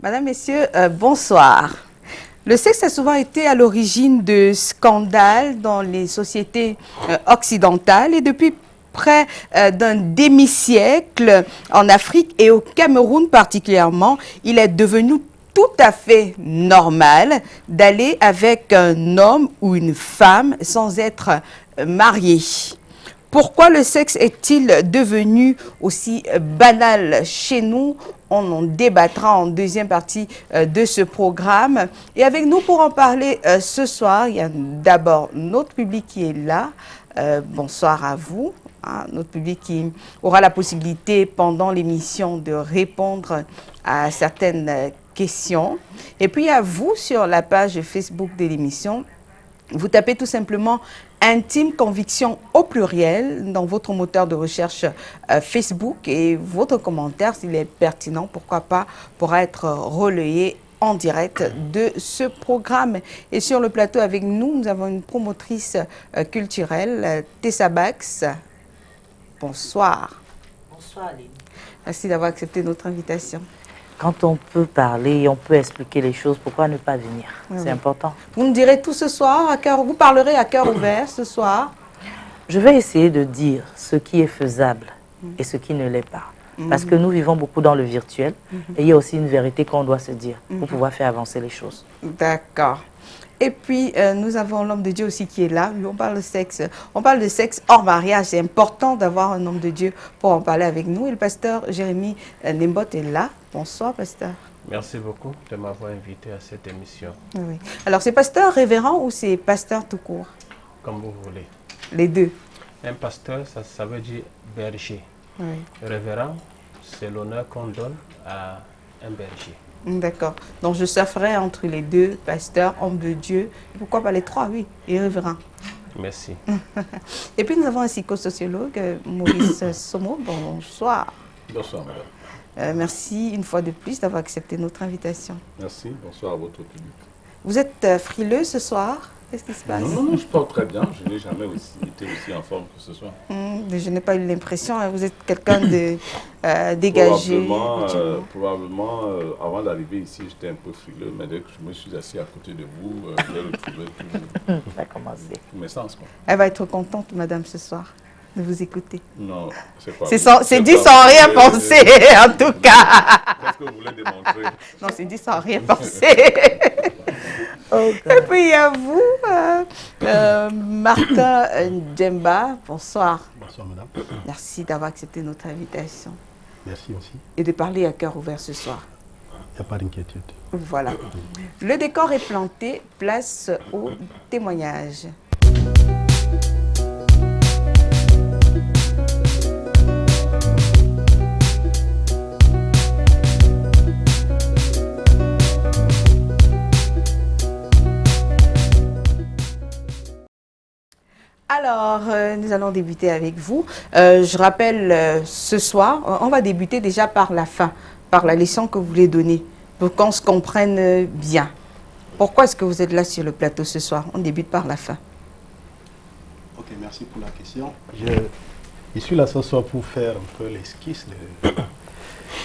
Madame, Messieurs, bonsoir. Le sexe a souvent été à l'origine de scandales dans les sociétés occidentales et depuis près d'un demi-siècle en Afrique et au Cameroun particulièrement, il est devenu tout à fait normal d'aller avec un homme ou une femme sans être marié. Pourquoi le sexe est-il devenu aussi banal chez nous? On en débattra en deuxième partie de ce programme. Et avec nous pour en parler ce soir, il y a d'abord notre public qui est là. Bonsoir à vous. Notre public qui aura la possibilité pendant l'émission de répondre à certaines questions. Et puis à vous sur la page Facebook de l'émission. Vous tapez tout simplement Intime Conviction au pluriel dans votre moteur de recherche Facebook et votre commentaire, s'il est pertinent, pourquoi pas, pourra être relayé en direct de ce programme. Et sur le plateau avec nous, nous avons une promotrice culturelle, Tessa Bax. Bonsoir. Bonsoir, Lénie. Merci d'avoir accepté notre invitation. Quand on peut parler, on peut expliquer les choses, pourquoi ne pas venir? C'est important. Vous me direz tout ce soir, vous parlerez à cœur ouvert ce soir. Je vais essayer de dire ce qui est faisable et ce qui ne l'est pas. Parce que nous vivons beaucoup dans le virtuel et il y a aussi une vérité qu'on doit se dire pour pouvoir faire avancer les choses. D'accord. Et puis, nous avons l'homme de Dieu aussi qui est là. On parle de sexe. On parle de sexe hors mariage. C'est important d'avoir un homme de Dieu pour en parler avec nous. Et le pasteur Jérémy Nembot est là. Bonsoir, pasteur. Merci beaucoup de m'avoir invité à cette émission. Oui. Alors, c'est pasteur révérend ou c'est pasteur tout court? Comme vous voulez. Les deux. Un pasteur, ça veut dire berger. Oui. Révérend, c'est l'honneur qu'on donne à un berger. D'accord. Donc, je surferai entre les deux, pasteur, homme de Dieu. Pourquoi pas les trois, oui, et révérend. Merci. Et puis, nous avons un psychosociologue, Maurice Somo. Bonsoir. Bonsoir, madame. Merci une fois de plus d'avoir accepté notre invitation. Merci. Bonsoir à votre public. Vous êtes frileux ce soir? Qu'est-ce qui se passe? Non, je porte très bien. Je n'ai jamais été aussi en forme que ce soir. Je n'ai pas eu l'impression. Vous êtes quelqu'un de dégagé. Probablement, avant d'arriver ici, j'étais un peu frileux, mais dès que je me suis assis à côté de vous, j'ai retrouvé Ça a commencé. tous mes sens. Quoi. Elle va être contente, madame, ce soir, de vous écouter. Non, c'est pas C'est dit sans rien penser, en tout cas. Qu'est-ce que vous voulez démontrer? Non, c'est dit sans rien penser. Et puis, il y a vous, Martin Djemba. Bonsoir. Bonsoir, madame. Merci d'avoir accepté notre invitation. Merci aussi. Et de parler à cœur ouvert ce soir. Il n'y a pas d'inquiétude. Voilà. Le décor est planté, place au témoignage. Alors, nous allons débuter avec vous. Je rappelle, ce soir, on va débuter déjà par la fin, par la leçon que vous voulez donner, pour qu'on se comprenne bien. Pourquoi est-ce que vous êtes là sur le plateau ce soir? On débute par la fin. Ok, merci pour la question. Je suis là ce soir pour faire un peu l'esquisse de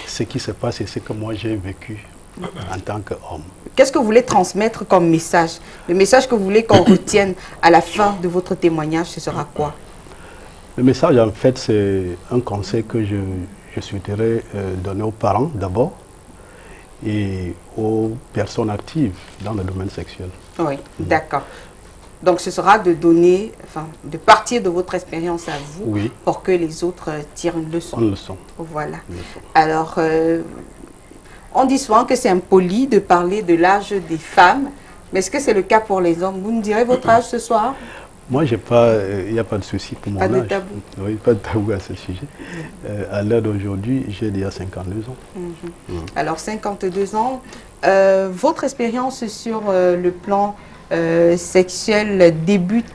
ce qui se passe et ce que moi j'ai vécu en tant qu'homme. Qu'est-ce que vous voulez transmettre comme message? Le message que vous voulez qu'on retienne à la fin de votre témoignage, ce sera quoi? Le message, en fait, c'est un conseil que je souhaiterais donner aux parents d'abord et aux personnes actives dans le domaine sexuel. Oui, d'accord. Donc, ce sera de donner, enfin, de partir de votre expérience à vous, Oui. pour que les autres tirent une leçon. Une leçon. Voilà. Une leçon. Alors, on dit souvent que c'est impoli de parler de l'âge des femmes, mais est-ce que c'est le cas pour les hommes? Vous me direz votre âge ce soir? Moi, il n'y a pas de souci pour mon Pas de âge. tabou. Oui, pas de tabou à ce sujet. À l'heure d'aujourd'hui, j'ai déjà 52 ans. Alors, 52 ans. Votre expérience sur le plan sexuel débute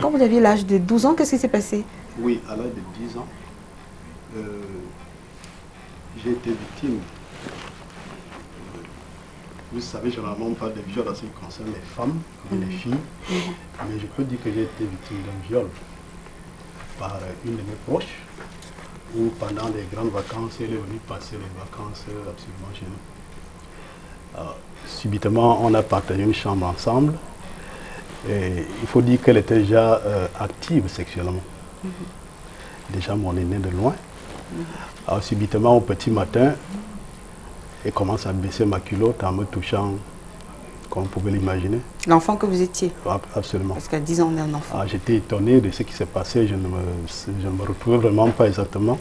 quand vous aviez l'âge de 12 ans. Qu'est-ce qui s'est passé? Oui, à l'âge de 10 ans, j'ai été victime. Vous savez, généralement, on parle de viol en ce qui concerne les femmes et les filles. Mais je peux dire que j'ai été victime d'un viol par une de mes proches, où pendant les grandes vacances, elle est venue passer les vacances absolument chez nous. Subitement, on a partagé une chambre ensemble. Et il faut dire qu'elle était déjà active sexuellement. Déjà mon aîné de loin. Alors subitement, au petit matin, elle commence à baisser ma culotte en me touchant, comme vous pouvez l'imaginer. L'enfant que vous étiez? Absolument. Parce qu'à 10 ans, on est un enfant. J'étais étonné de ce qui s'est passé, je ne me retrouvais vraiment pas exactement.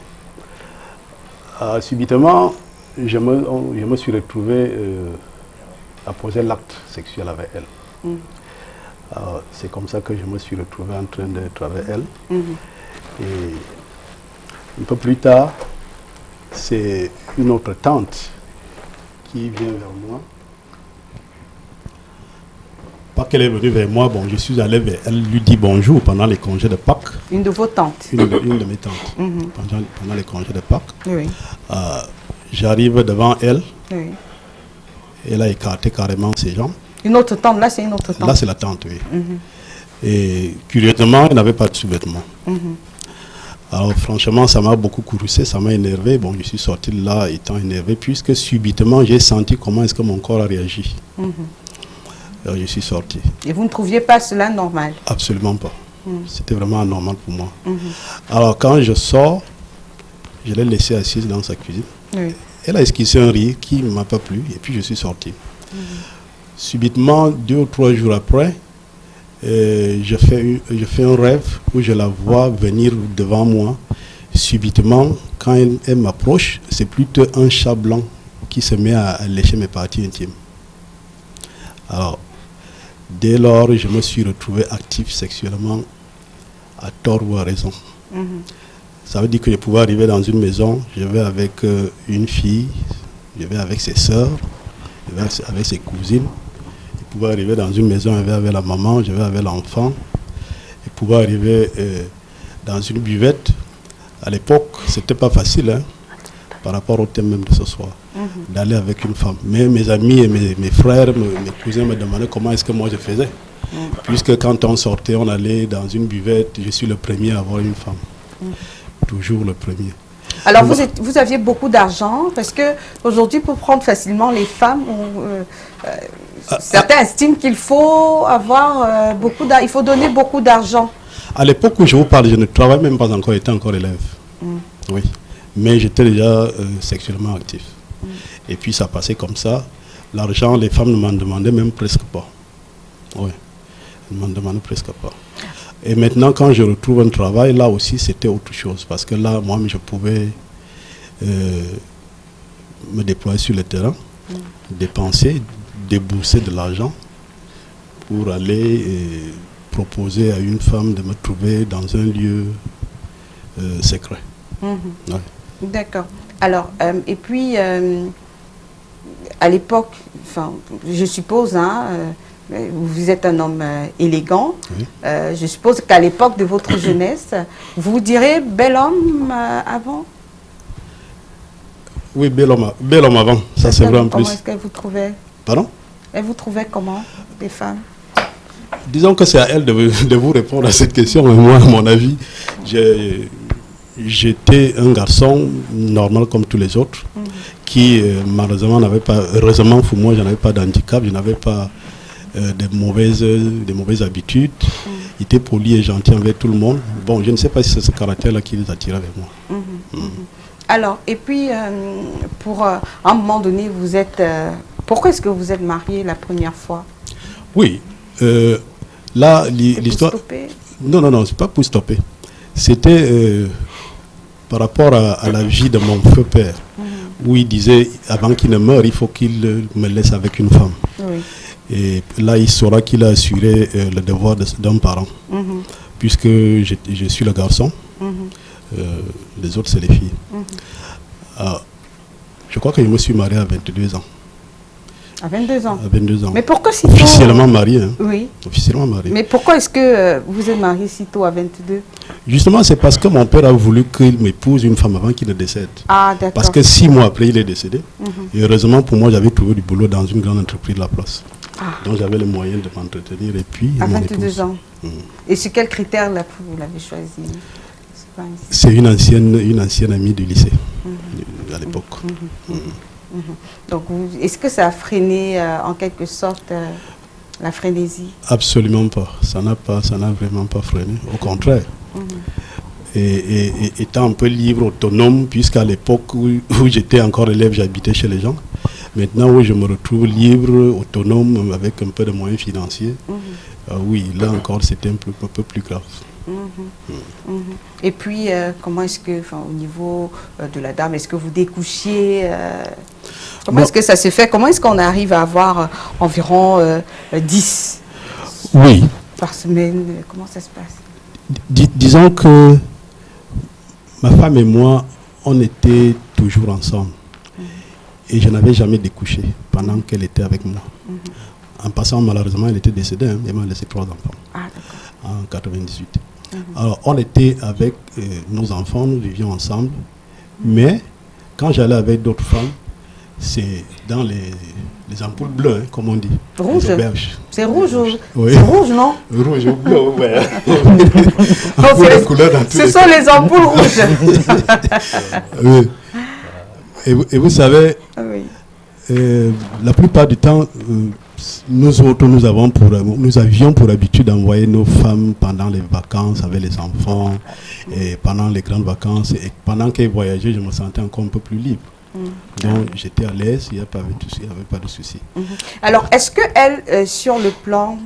Subitement, je me suis retrouvé à poser l'acte sexuel avec elle. C'est comme ça que je me suis retrouvé en train d'être avec elle. Et un peu plus tard, c'est une autre tante qui vient vers moi. Pas qu'elle est venue vers moi, bon, je suis allé vers elle, lui dit bonjour pendant les congés de Pâques. Une de vos tantes? Une de mes tantes, pendant les congés de Pâques. Oui. J'arrive devant elle, Oui. elle a écarté carrément ses jambes. Une autre tante, là c'est une autre tante? Là c'est la tante, oui. Et curieusement, elle n'avait pas de sous-vêtements. Alors franchement, ça m'a beaucoup courroucé, ça m'a énervé. Bon, je suis sorti de là étant énervé, puisque subitement, j'ai senti comment est-ce que mon corps a réagi. Alors je suis sorti. Et vous ne trouviez pas cela normal? Absolument pas. C'était vraiment anormal pour moi. Alors quand je sors, je l'ai laissée assise dans sa cuisine. Oui. Elle a esquissé un rire qui ne m'a pas plu, et puis je suis sorti. Subitement, 2 ou 3 jours après, je fais un rêve où je la vois venir devant moi. Subitement, quand elle m'approche, c'est plutôt un chat blanc qui se met à lécher mes parties intimes. Alors, dès lors, je me suis retrouvé actif sexuellement à tort ou à raison. Ça veut dire que je pouvais arriver dans une maison, je vais avec une fille, je vais avec ses sœurs, je vais avec ses cousines. Je pouvais arriver dans une maison, je vais avec la maman, je vais avec l'enfant. Je pouvais arriver dans une buvette. À l'époque, c'était pas facile, hein, par rapport au thème même de ce soir, d'aller avec une femme. Mais mes amis et mes frères, mes cousins me demandaient comment est-ce que moi je faisais. Puisque quand on sortait, on allait dans une buvette, je suis le premier à avoir une femme. Toujours le premier. Alors vous aviez beaucoup d'argent, parce que aujourd'hui, pour prendre facilement les femmes, certains estiment qu'il faut avoir il faut donner beaucoup d'argent. À l'époque où je vous parle, je ne travaillais même pas encore, j'étais encore élève. Oui. Mais j'étais déjà sexuellement actif. Et puis ça passait comme ça. L'argent, les femmes ne m'en demandaient même presque pas. Oui. Elles ne m'en demandaient presque pas. Et maintenant, quand je retrouve un travail, là aussi, c'était autre chose. Parce que là, moi, je pouvais me déployer sur le terrain, dépenser, débourser de l'argent pour aller proposer à une femme de me trouver dans un lieu secret. Ouais. D'accord. Alors, et puis, à l'époque, je suppose, vous êtes un homme élégant. Oui. Je suppose qu'à l'époque de votre jeunesse, vous direz bel homme avant? Oui, bel homme avant. Ça, c'est vrai en plus. Comment est-ce qu'elle vous trouvait? Pardon? Elle vous trouvait comment, les femmes? Disons que c'est à elle de vous répondre à cette question. Mais moi, à mon avis, j'étais un garçon normal comme tous les autres, qui malheureusement n'avait pas, heureusement pour moi, je n'avais pas d'handicap, je n'avais pas de mauvaises habitudes. Il était poli et gentil envers tout le monde. Bon, je ne sais pas si c'est ce caractère-là qui les attirait avec moi. Alors, et puis, à un moment donné, vous êtes... pourquoi est-ce que vous êtes marié la première fois? Oui. Là, l'histoire... Non, c'est pas pour stopper. C'était par rapport à la vie de mon feu père, où il disait, avant qu'il ne meure, il faut qu'il me laisse avec une femme. Oui. Et là, il saura qu'il a assuré le devoir d'un parent, puisque je suis le garçon, les autres, c'est les filles. Je crois que je me suis marié à 22 ans. À 22 ans? À 22 ans. Mais pourquoi si tôt? Officiellement marié. Hein. Oui. Officiellement marié. Mais pourquoi est-ce que vous êtes marié si tôt, à 22? Justement, c'est parce que mon père a voulu qu'il m'épouse une femme avant qu'il ne décède. Ah, d'accord. Parce que 6 mois après, il est décédé. Et heureusement pour moi, j'avais trouvé du boulot dans une grande entreprise de la place. Donc j'avais les moyens de m'entretenir et puis... À 22 ans. Et sur quels critères là, vous l'avez choisi? C'est une ancienne amie du lycée, à l'époque. Donc, est-ce que ça a freiné en quelque sorte la frénésie? Absolument pas. Ça n'a vraiment pas freiné. Au contraire. Et étant un peu libre, autonome, puisqu'à l'époque où j'étais encore élève, j'habitais chez les gens. Maintenant où je me retrouve libre, autonome, avec un peu de moyens financiers, oui, là encore, c'était un peu plus grave. Et puis, comment est-ce que, au niveau de la dame, est-ce que vous découchiez comment est-ce que ça se fait? Comment est-ce qu'on arrive à avoir environ 10 Oui. par semaine? Comment ça se passe? Disons que ma femme et moi, on était toujours ensemble. Et je n'avais jamais découché pendant qu'elle était avec moi. En passant, malheureusement, elle était décédée. Elle m'a laissé 3 enfants en 98. Alors, on était avec nos enfants, nous vivions ensemble. Mais quand j'allais avec d'autres femmes, c'est dans les ampoules bleues, comme on dit. Rouge. C'est rouge, oui. C'est rouge, non? Rouge ou bleu, oui. Ce sont les ampoules rouges. Oui. Et vous savez, la plupart du temps, nous autres, nous avions pour habitude d'envoyer nos femmes pendant les vacances avec les enfants, et pendant les grandes vacances. Et pendant qu'elles voyageaient, je me sentais encore un peu plus libre. Donc j'étais à l'aise, il n'y avait pas de souci. Alors, est-ce qu'elle, sur le plan,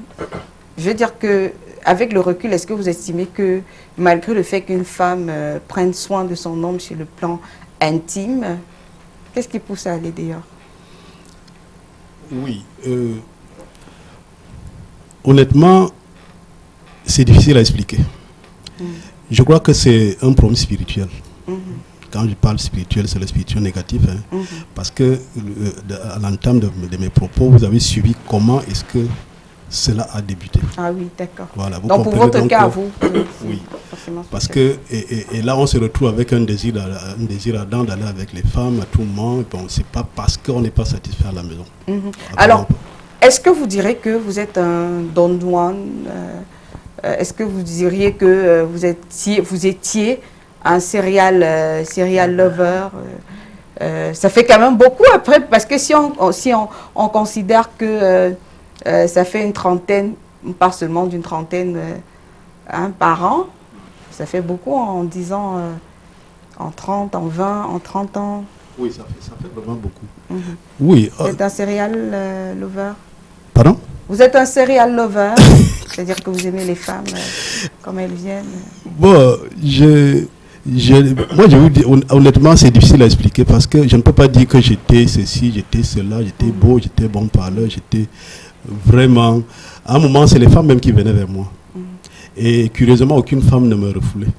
je veux dire que avec le recul, est-ce que vous estimez que malgré le fait qu'une femme prenne soin de son homme sur le plan intime, qu'est-ce qui pousse à aller dehors? Oui. Honnêtement, c'est difficile à expliquer. Je crois que c'est un problème spirituel. Quand je parle spirituel, c'est le spirituel négatif. Parce que à l'entame de mes propos, vous avez suivi comment est-ce que cela a débuté. Ah oui, d'accord. Voilà, donc pour votre cas, vous, oui. Parce que, et là, on se retrouve avec un désir ardent d'aller avec les femmes à tout moment. Bon, c'est pas parce qu'on n'est pas satisfait à la maison. Alors, est-ce que vous direz que vous êtes un Don Juan? Est-ce que vous diriez que vous étiez un serial lover? Ça fait quand même beaucoup après, parce que si on considère que ça fait une trentaine, pas seulement d'une trentaine par an, ça fait beaucoup en 10 ans, en 30, en 20, en 30 ans. Oui, ça fait vraiment beaucoup. Oui. Vous êtes un serial lover? Pardon? Vous êtes un serial lover, c'est-à-dire que vous aimez les femmes comme elles viennent. Bon, moi, je vous dis, honnêtement, c'est difficile à expliquer parce que je ne peux pas dire que j'étais ceci, j'étais cela, j'étais beau, j'étais bon parleur, j'étais vraiment... À un moment, c'est les femmes même qui venaient vers moi. Et curieusement, aucune femme ne me refoulait.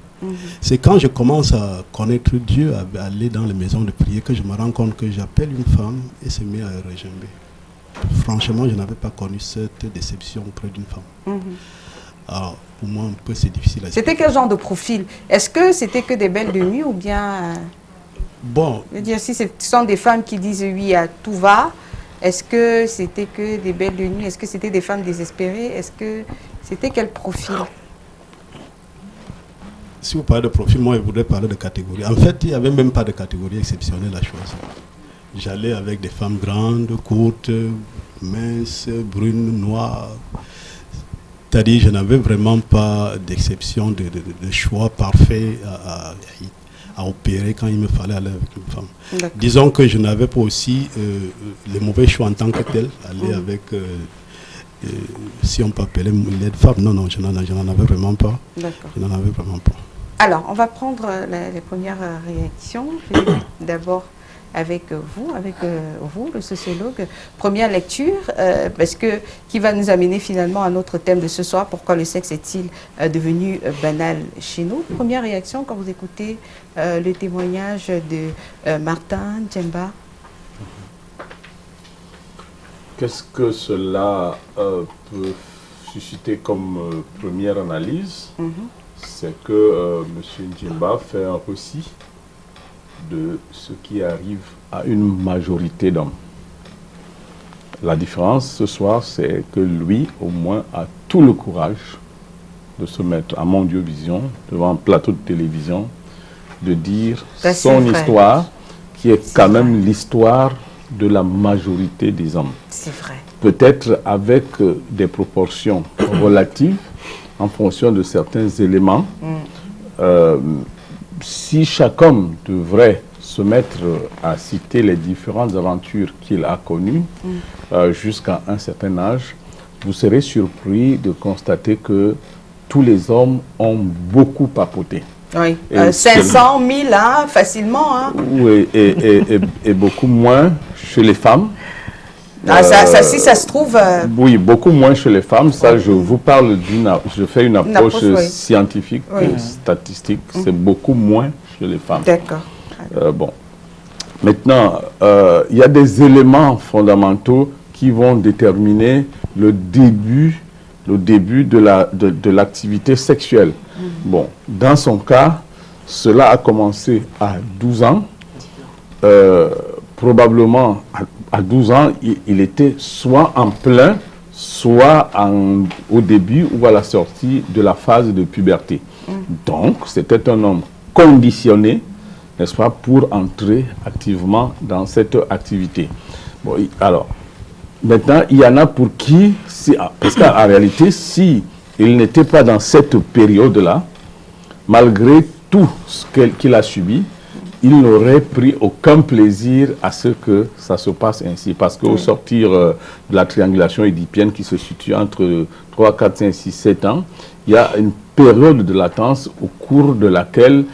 C'est quand je commence à connaître Dieu, à aller dans les maisons de prière, que je me rends compte que j'appelle une femme et se met à regimber. Franchement, je n'avais pas connu cette déception auprès d'une femme. Alors, pour moi, un peu, c'est difficile à expliquer. C'était quel genre de profil? Est-ce que c'était que des belles de nuit ou bien... Bon. Je veux dire, si ce sont des femmes qui disent oui à tout va, est-ce que c'était que des belles de nuit? Est-ce que c'était des femmes désespérées? Est-ce que c'était quel profil? Si vous parlez de profil, moi, je voudrais parler de catégorie. En fait, il n'y avait même pas de catégorie exceptionnelle à choisir. J'allais avec des femmes grandes, courtes, minces, brunes, noires. C'est-à-dire, je n'avais vraiment pas d'exception, de choix parfait à opérer quand il me fallait aller avec une femme. Disons que je n'avais pas aussi les mauvais choix en tant que tel, aller avec, si on peut appeler les femmes. Non, je n'en avais vraiment pas. Je n'en avais vraiment pas. Alors, on va prendre les premières réactions. Je vais d'abord avec vous, le sociologue. Première lecture, parce que qui va nous amener finalement à notre thème de ce soir, pourquoi le sexe est-il devenu banal chez nous? Première réaction quand vous écoutez le témoignage de Martin Djemba. Qu'est-ce que cela peut susciter comme première analyse? C'est que M. Djemba fait un récit de ce qui arrive à une majorité d'hommes. La différence ce soir, c'est que lui, au moins, a tout le courage de se mettre à Mondiovision, devant un plateau de télévision, de dire son histoire, qui est quand même l'histoire de la majorité des hommes. C'est vrai. Peut-être avec des proportions relatives en fonction de certains éléments. Si chaque homme devrait se mettre à citer les différentes aventures qu'il a connues jusqu'à un certain âge, vous serez surpris de constater que tous les hommes ont beaucoup papoté. Oui, Et 500 000, hein, facilement. Hein. Oui, et beaucoup moins chez les femmes. Ah, ça, si ça se trouve... Oui, beaucoup moins chez les femmes. Ça, je vous parle je fais une approche oui. scientifique, statistique. C'est beaucoup moins chez les femmes. D'accord. Bon. Maintenant, il y a des éléments fondamentaux qui vont déterminer le début de l'activité sexuelle. Bon, dans son cas, cela a commencé à 12 ans. Probablement, à 12 ans, il était soit en plein, soit au début ou à la sortie de la phase de puberté. Donc, c'était un homme conditionné, n'est-ce pas, pour entrer activement dans cette activité. Bon, alors, maintenant, il y en a pour qui, parce qu'en réalité, si il n'était pas dans cette période-là, malgré tout ce qu'il a subi, il n'aurait pris aucun plaisir à ce que ça se passe ainsi. Parce qu'au sortir de la triangulation édipienne qui se situe entre 3, 4, 5, 6, 7 ans, il y a une période de latence au cours de laquelle,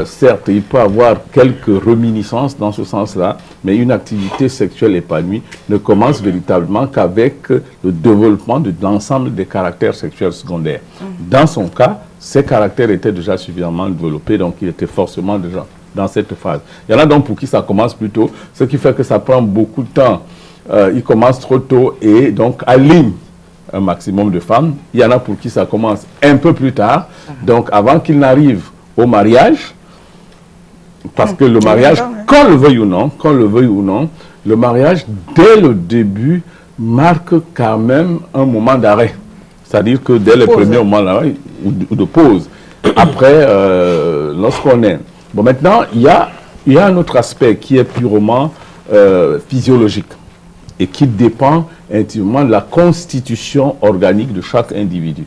certes, il peut avoir quelques réminiscences dans ce sens-là, mais une activité sexuelle épanouie ne commence véritablement qu'avec le développement de l'ensemble des caractères sexuels secondaires. Dans son cas, ces caractères étaient déjà suffisamment développés, donc il était forcément déjà dans cette phase. Il y en a donc pour qui ça commence plus tôt, ce qui fait que ça prend beaucoup de temps. Il commence trop tôt et donc aligne un maximum de femmes. Il y en a pour qui ça commence un peu plus tard, donc avant qu'il n'arrive au mariage, parce que le mariage, qu'on le veuille ou non, le mariage, dès le début, marque quand même un moment d'arrêt. C'est-à-dire que dès le premier moment d'arrêt, ou de pause, après, lorsqu'on est... Bon, maintenant, il y a un autre aspect qui est purement physiologique et qui dépend intimement de la constitution organique de chaque individu.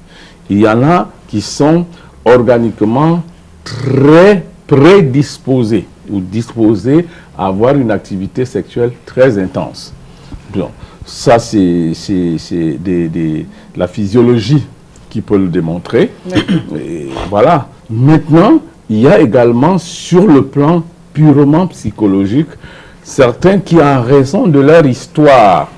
Il y en a qui sont organiquement très prédisposés ou disposés à avoir une activité sexuelle très intense. Bon, ça, c'est la physiologie qui peut le démontrer. Et voilà. Maintenant, il y a également sur le plan purement psychologique certains qui, en raison de leur histoire,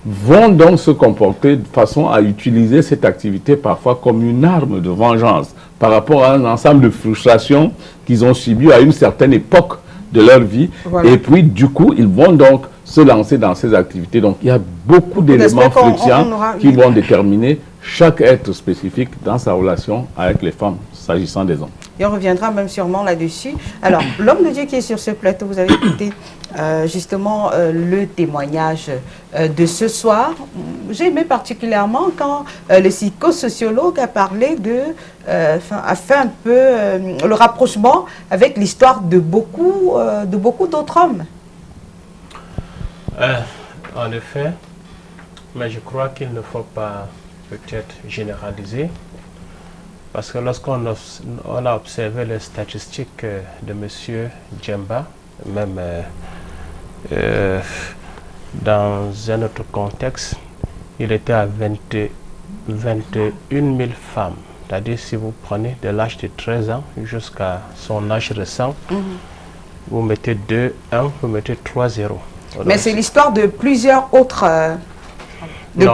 vont donc se comporter de façon à utiliser cette activité parfois comme une arme de vengeance par rapport à un ensemble de frustrations qu'ils ont subies à une certaine époque de leur vie. Voilà. Et puis, du coup, ils vont donc se lancer dans ces activités. Donc, il y a beaucoup d'éléments fluctuants qui vont déterminer chaque être spécifique dans sa relation avec les femmes, s'agissant des hommes. Et on reviendra même sûrement là-dessus. Alors, l'homme de Dieu qui est sur ce plateau, vous avez écouté justement le témoignage de ce soir. J'ai aimé particulièrement quand le psychosociologue a parlé a fait un peu le rapprochement avec l'histoire de beaucoup d'autres hommes. En effet, mais je crois qu'il ne faut pas peut-être généraliser. Parce que lorsqu'on a observé les statistiques de M. Djemba, même dans un autre contexte, il était à 21 000 femmes. C'est-à-dire si vous prenez de l'âge de 13 ans jusqu'à son âge récent, vous mettez 2, 1, vous mettez 3, 0. Mais c'est l'histoire de plusieurs autres...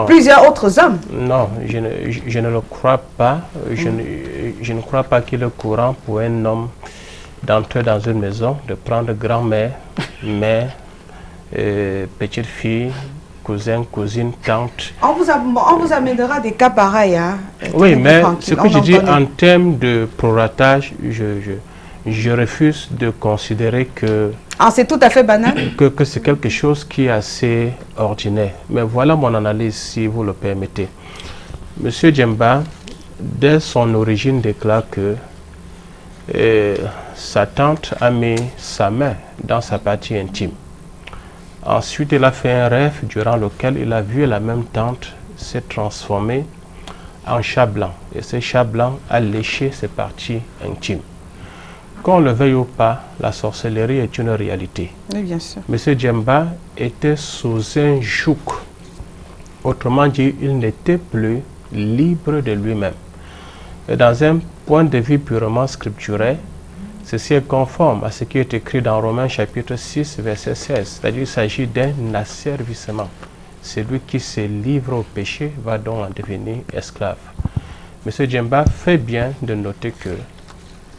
plusieurs autres hommes. Non, je ne le crois pas. Je ne crois pas qu'il est courant pour un homme d'entrer dans une maison, de prendre grand-mère, mère, petite fille, cousin, cousine, tante. On vous amènera des cas pareils. Hein, oui, mais ce que je dis en termes de proratage, je refuse de considérer que... Ah, c'est tout à fait banal. Que c'est quelque chose qui est assez ordinaire. Mais voilà mon analyse, si vous le permettez. Monsieur Djemba, dès son origine, déclare que sa tante a mis sa main dans sa partie intime. Ensuite, il a fait un rêve durant lequel il a vu la même tante se transformer en chat blanc. Et ce chat blanc a léché ses parties intimes. Qu'on le veuille ou pas, la sorcellerie est une réalité. Oui, bien sûr. M. Djemba était sous un joug. Autrement dit, il n'était plus libre de lui-même. Et dans un point de vue purement scripturel, ceci est conforme à ce qui est écrit dans Romains chapitre 6, verset 16. C'est-à-dire qu'il s'agit d'un asservissement. Celui qui se livre au péché va donc en devenir esclave. M. Djemba fait bien de noter que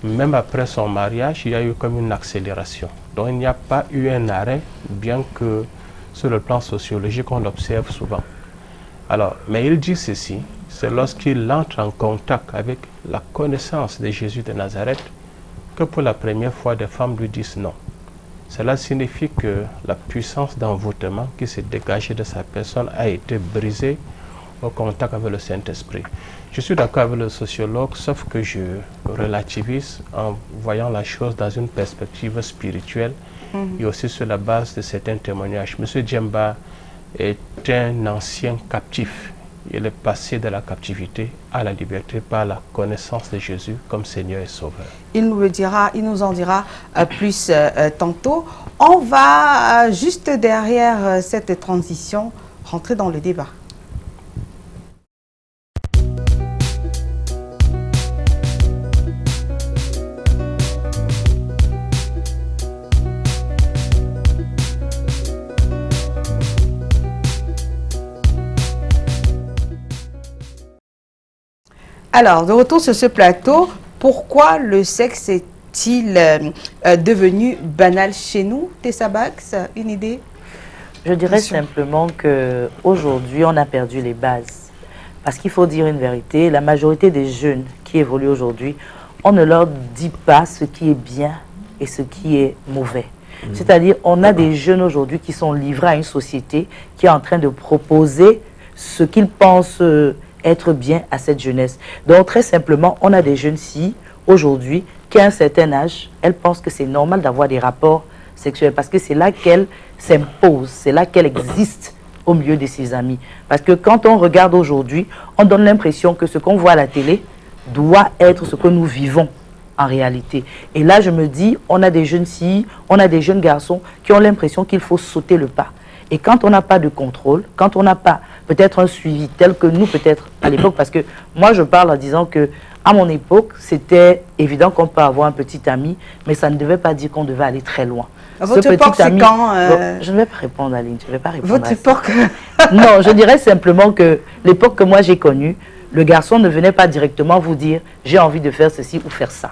même après son mariage, il y a eu comme une accélération. Donc il n'y a pas eu un arrêt, bien que sur le plan sociologique, on l'observe souvent. Alors, mais il dit ceci, c'est lorsqu'il entre en contact avec la connaissance de Jésus de Nazareth que pour la première fois, des femmes lui disent non. Cela signifie que la puissance d'envoûtement qui s'est dégagée de sa personne a été brisée au contact avec le Saint-Esprit. Je suis d'accord avec le sociologue, sauf que je relativise en voyant la chose dans une perspective spirituelle et aussi sur la base de certains témoignages. M. Djemba est un ancien captif. Il est passé de la captivité à la liberté par la connaissance de Jésus comme Seigneur et Sauveur. Il nous le dira, il nous en dira plus tantôt. On va juste derrière cette transition rentrer dans le débat. Alors, de retour sur ce plateau, pourquoi le sexe est-il devenu banal chez nous, Tessa Bax, une idée? Je dirais simplement qu'aujourd'hui, on a perdu les bases. Parce qu'il faut dire une vérité, la majorité des jeunes qui évoluent aujourd'hui, on ne leur dit pas ce qui est bien et ce qui est mauvais. C'est-à-dire, on a des jeunes aujourd'hui qui sont livrés à une société qui est en train de proposer ce qu'ils pensent être bien à cette jeunesse. Donc, très simplement, on a des jeunes filles aujourd'hui qui, à un certain âge, elles pensent que c'est normal d'avoir des rapports sexuels parce que c'est là qu'elles s'imposent, c'est là qu'elles existent au milieu de ses amis. Parce que quand on regarde aujourd'hui, on donne l'impression que ce qu'on voit à la télé doit être ce que nous vivons en réalité. Et là, je me dis, on a des jeunes filles, on a des jeunes garçons qui ont l'impression qu'il faut sauter le pas. Et quand on n'a pas de contrôle, quand on n'a pas peut-être un suivi tel que nous peut-être à l'époque, parce que moi je parle en disant que à mon époque, c'était évident qu'on peut avoir un petit ami, mais ça ne devait pas dire qu'on devait aller très loin. Votre époque, c'est quand Je ne vais pas répondre, Aline, je ne vais pas répondre. Votre époque Non, je dirais simplement que l'époque que moi j'ai connue, le garçon ne venait pas directement vous dire « j'ai envie de faire ceci ou faire ça ».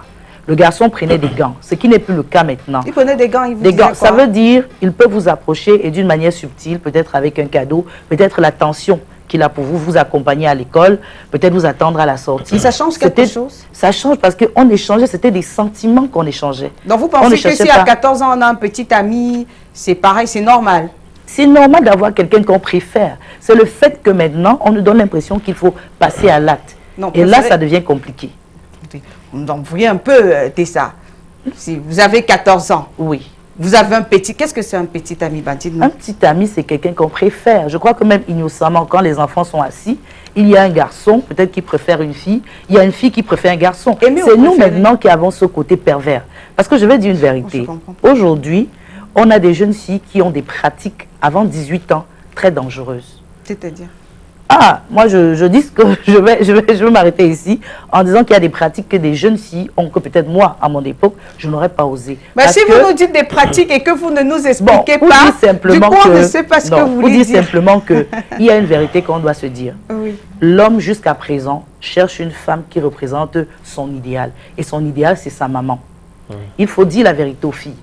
Le garçon prenait des gants, ce qui n'est plus le cas maintenant. Il prenait des gants, il vous des disait gants, quoi? ça veut dire il peut vous approcher et d'une manière subtile, peut-être avec un cadeau, peut-être l'attention qu'il a pour vous, vous accompagner à l'école, peut-être vous attendre à la sortie. Et ça change quelque chose? Ça change parce qu'on échangeait, c'était des sentiments qu'on échangeait. Donc vous pensez que si à 14 ans on a un petit ami, c'est pareil, c'est normal? C'est normal d'avoir quelqu'un qu'on préfère. C'est le fait que maintenant, on nous donne l'impression qu'il faut passer à l'acte. Et là, ça devient compliqué. Donc, vous voyez un peu, Tessa, si vous avez 14 ans, oui, vous avez un petit, qu'est-ce que c'est un petit ami? Un petit ami, c'est quelqu'un qu'on préfère. Je crois que même innocemment, quand les enfants sont assis, il y a un garçon, peut-être qui préfère une fille, il y a une fille qui préfère un garçon. C'est nous maintenant qui avons ce côté pervers. Parce que je vais dire une vérité. Aujourd'hui, on a des jeunes filles qui ont des pratiques avant 18 ans très dangereuses. C'est-à-dire? Ah, moi je dis que je vais m'arrêter ici en disant qu'il y a des pratiques que des jeunes filles ont, que peut-être moi, à mon époque, je n'aurais pas osé. Mais si vous nous dites des pratiques et que vous ne nous expliquez pas, simplement du coup, on ne sait pas ce que vous voulez dire. Vous dites simplement qu'il y a une vérité qu'on doit se dire. Oui. L'homme, jusqu'à présent, cherche une femme qui représente son idéal. Et son idéal, c'est sa maman. Il faut dire la vérité aux filles.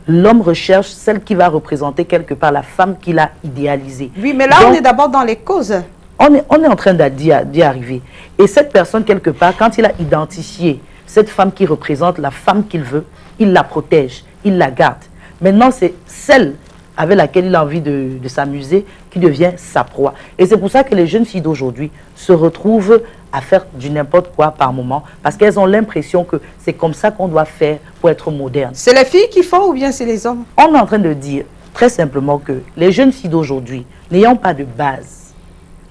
L'homme recherche celle qui va représenter quelque part la femme qu'il a idéalisée. Oui, mais là, on est d'abord dans les causes. On est en train d'y arriver. Et cette personne, quelque part, quand il a identifié cette femme qui représente la femme qu'il veut, il la protège, il la garde. Maintenant, c'est celle avec laquelle il a envie de s'amuser qui devient sa proie. Et c'est pour ça que les jeunes filles d'aujourd'hui se retrouvent à faire du n'importe quoi par moment, parce qu'elles ont l'impression que c'est comme ça qu'on doit faire pour être moderne. C'est les filles qui font ou bien c'est les hommes? On est en train de dire très simplement que les jeunes filles d'aujourd'hui, n'ayant pas de base,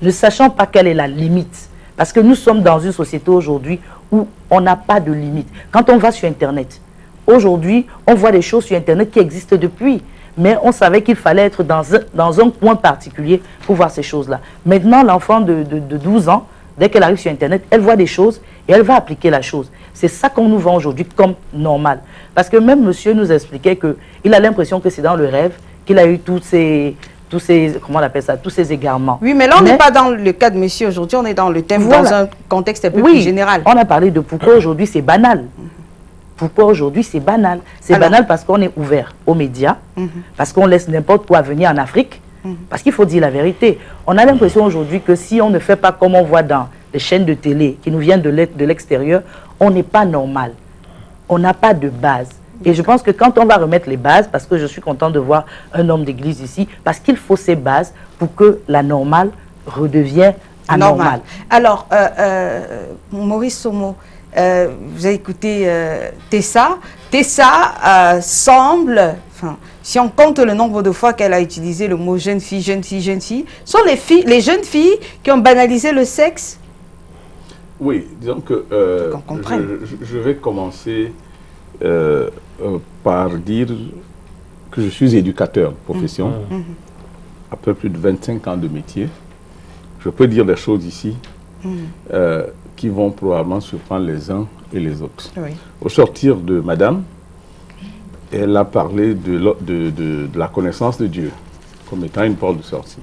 ne sachant pas quelle est la limite, parce que nous sommes dans une société aujourd'hui où on n'a pas de limite. Quand on va sur Internet, aujourd'hui, on voit des choses sur Internet qui existent depuis, mais on savait qu'il fallait être dans un coin particulier pour voir ces choses-là. Maintenant, l'enfant de 12 ans, dès qu'elle arrive sur Internet, elle voit des choses et elle va appliquer la chose. C'est ça qu'on nous vend aujourd'hui comme normal. Parce que même monsieur nous expliquait qu'il a l'impression que c'est dans le rêve qu'il a eu tous ces, comment on appelle ça, tous ces égarements. Oui, mais là, on n'est pas dans le cas de monsieur aujourd'hui, on est dans le thème, voilà, dans un contexte un peu plus général. On a parlé de pourquoi aujourd'hui c'est banal. Pourquoi aujourd'hui c'est banal? C'est banal parce qu'on est ouvert aux médias, parce qu'on laisse n'importe quoi venir en Afrique, parce qu'il faut dire la vérité. On a l'impression aujourd'hui que si on ne fait pas comme on voit dans les chaînes de télé qui nous viennent de l'extérieur, on n'est pas normal. On n'a pas de base. Et je pense que quand on va remettre les bases, parce que je suis content de voir un homme d'église ici, parce qu'il faut ces bases pour que la normale redevienne anormale. Alors, Maurice Somo, vous avez écouté Tessa. Tessa semble, enfin, si on compte le nombre de fois qu'elle a utilisé le mot jeune fille, sont les jeunes filles qui ont banalisé le sexe? Oui, disons que je vais commencer par dire que je suis éducateur de profession, à peu plus de 25 ans de métier. Je peux dire des choses ici qui vont probablement surprendre les uns et les autres. Oui. Au sortir de madame, elle a parlé de la connaissance de Dieu comme étant une porte de sortie.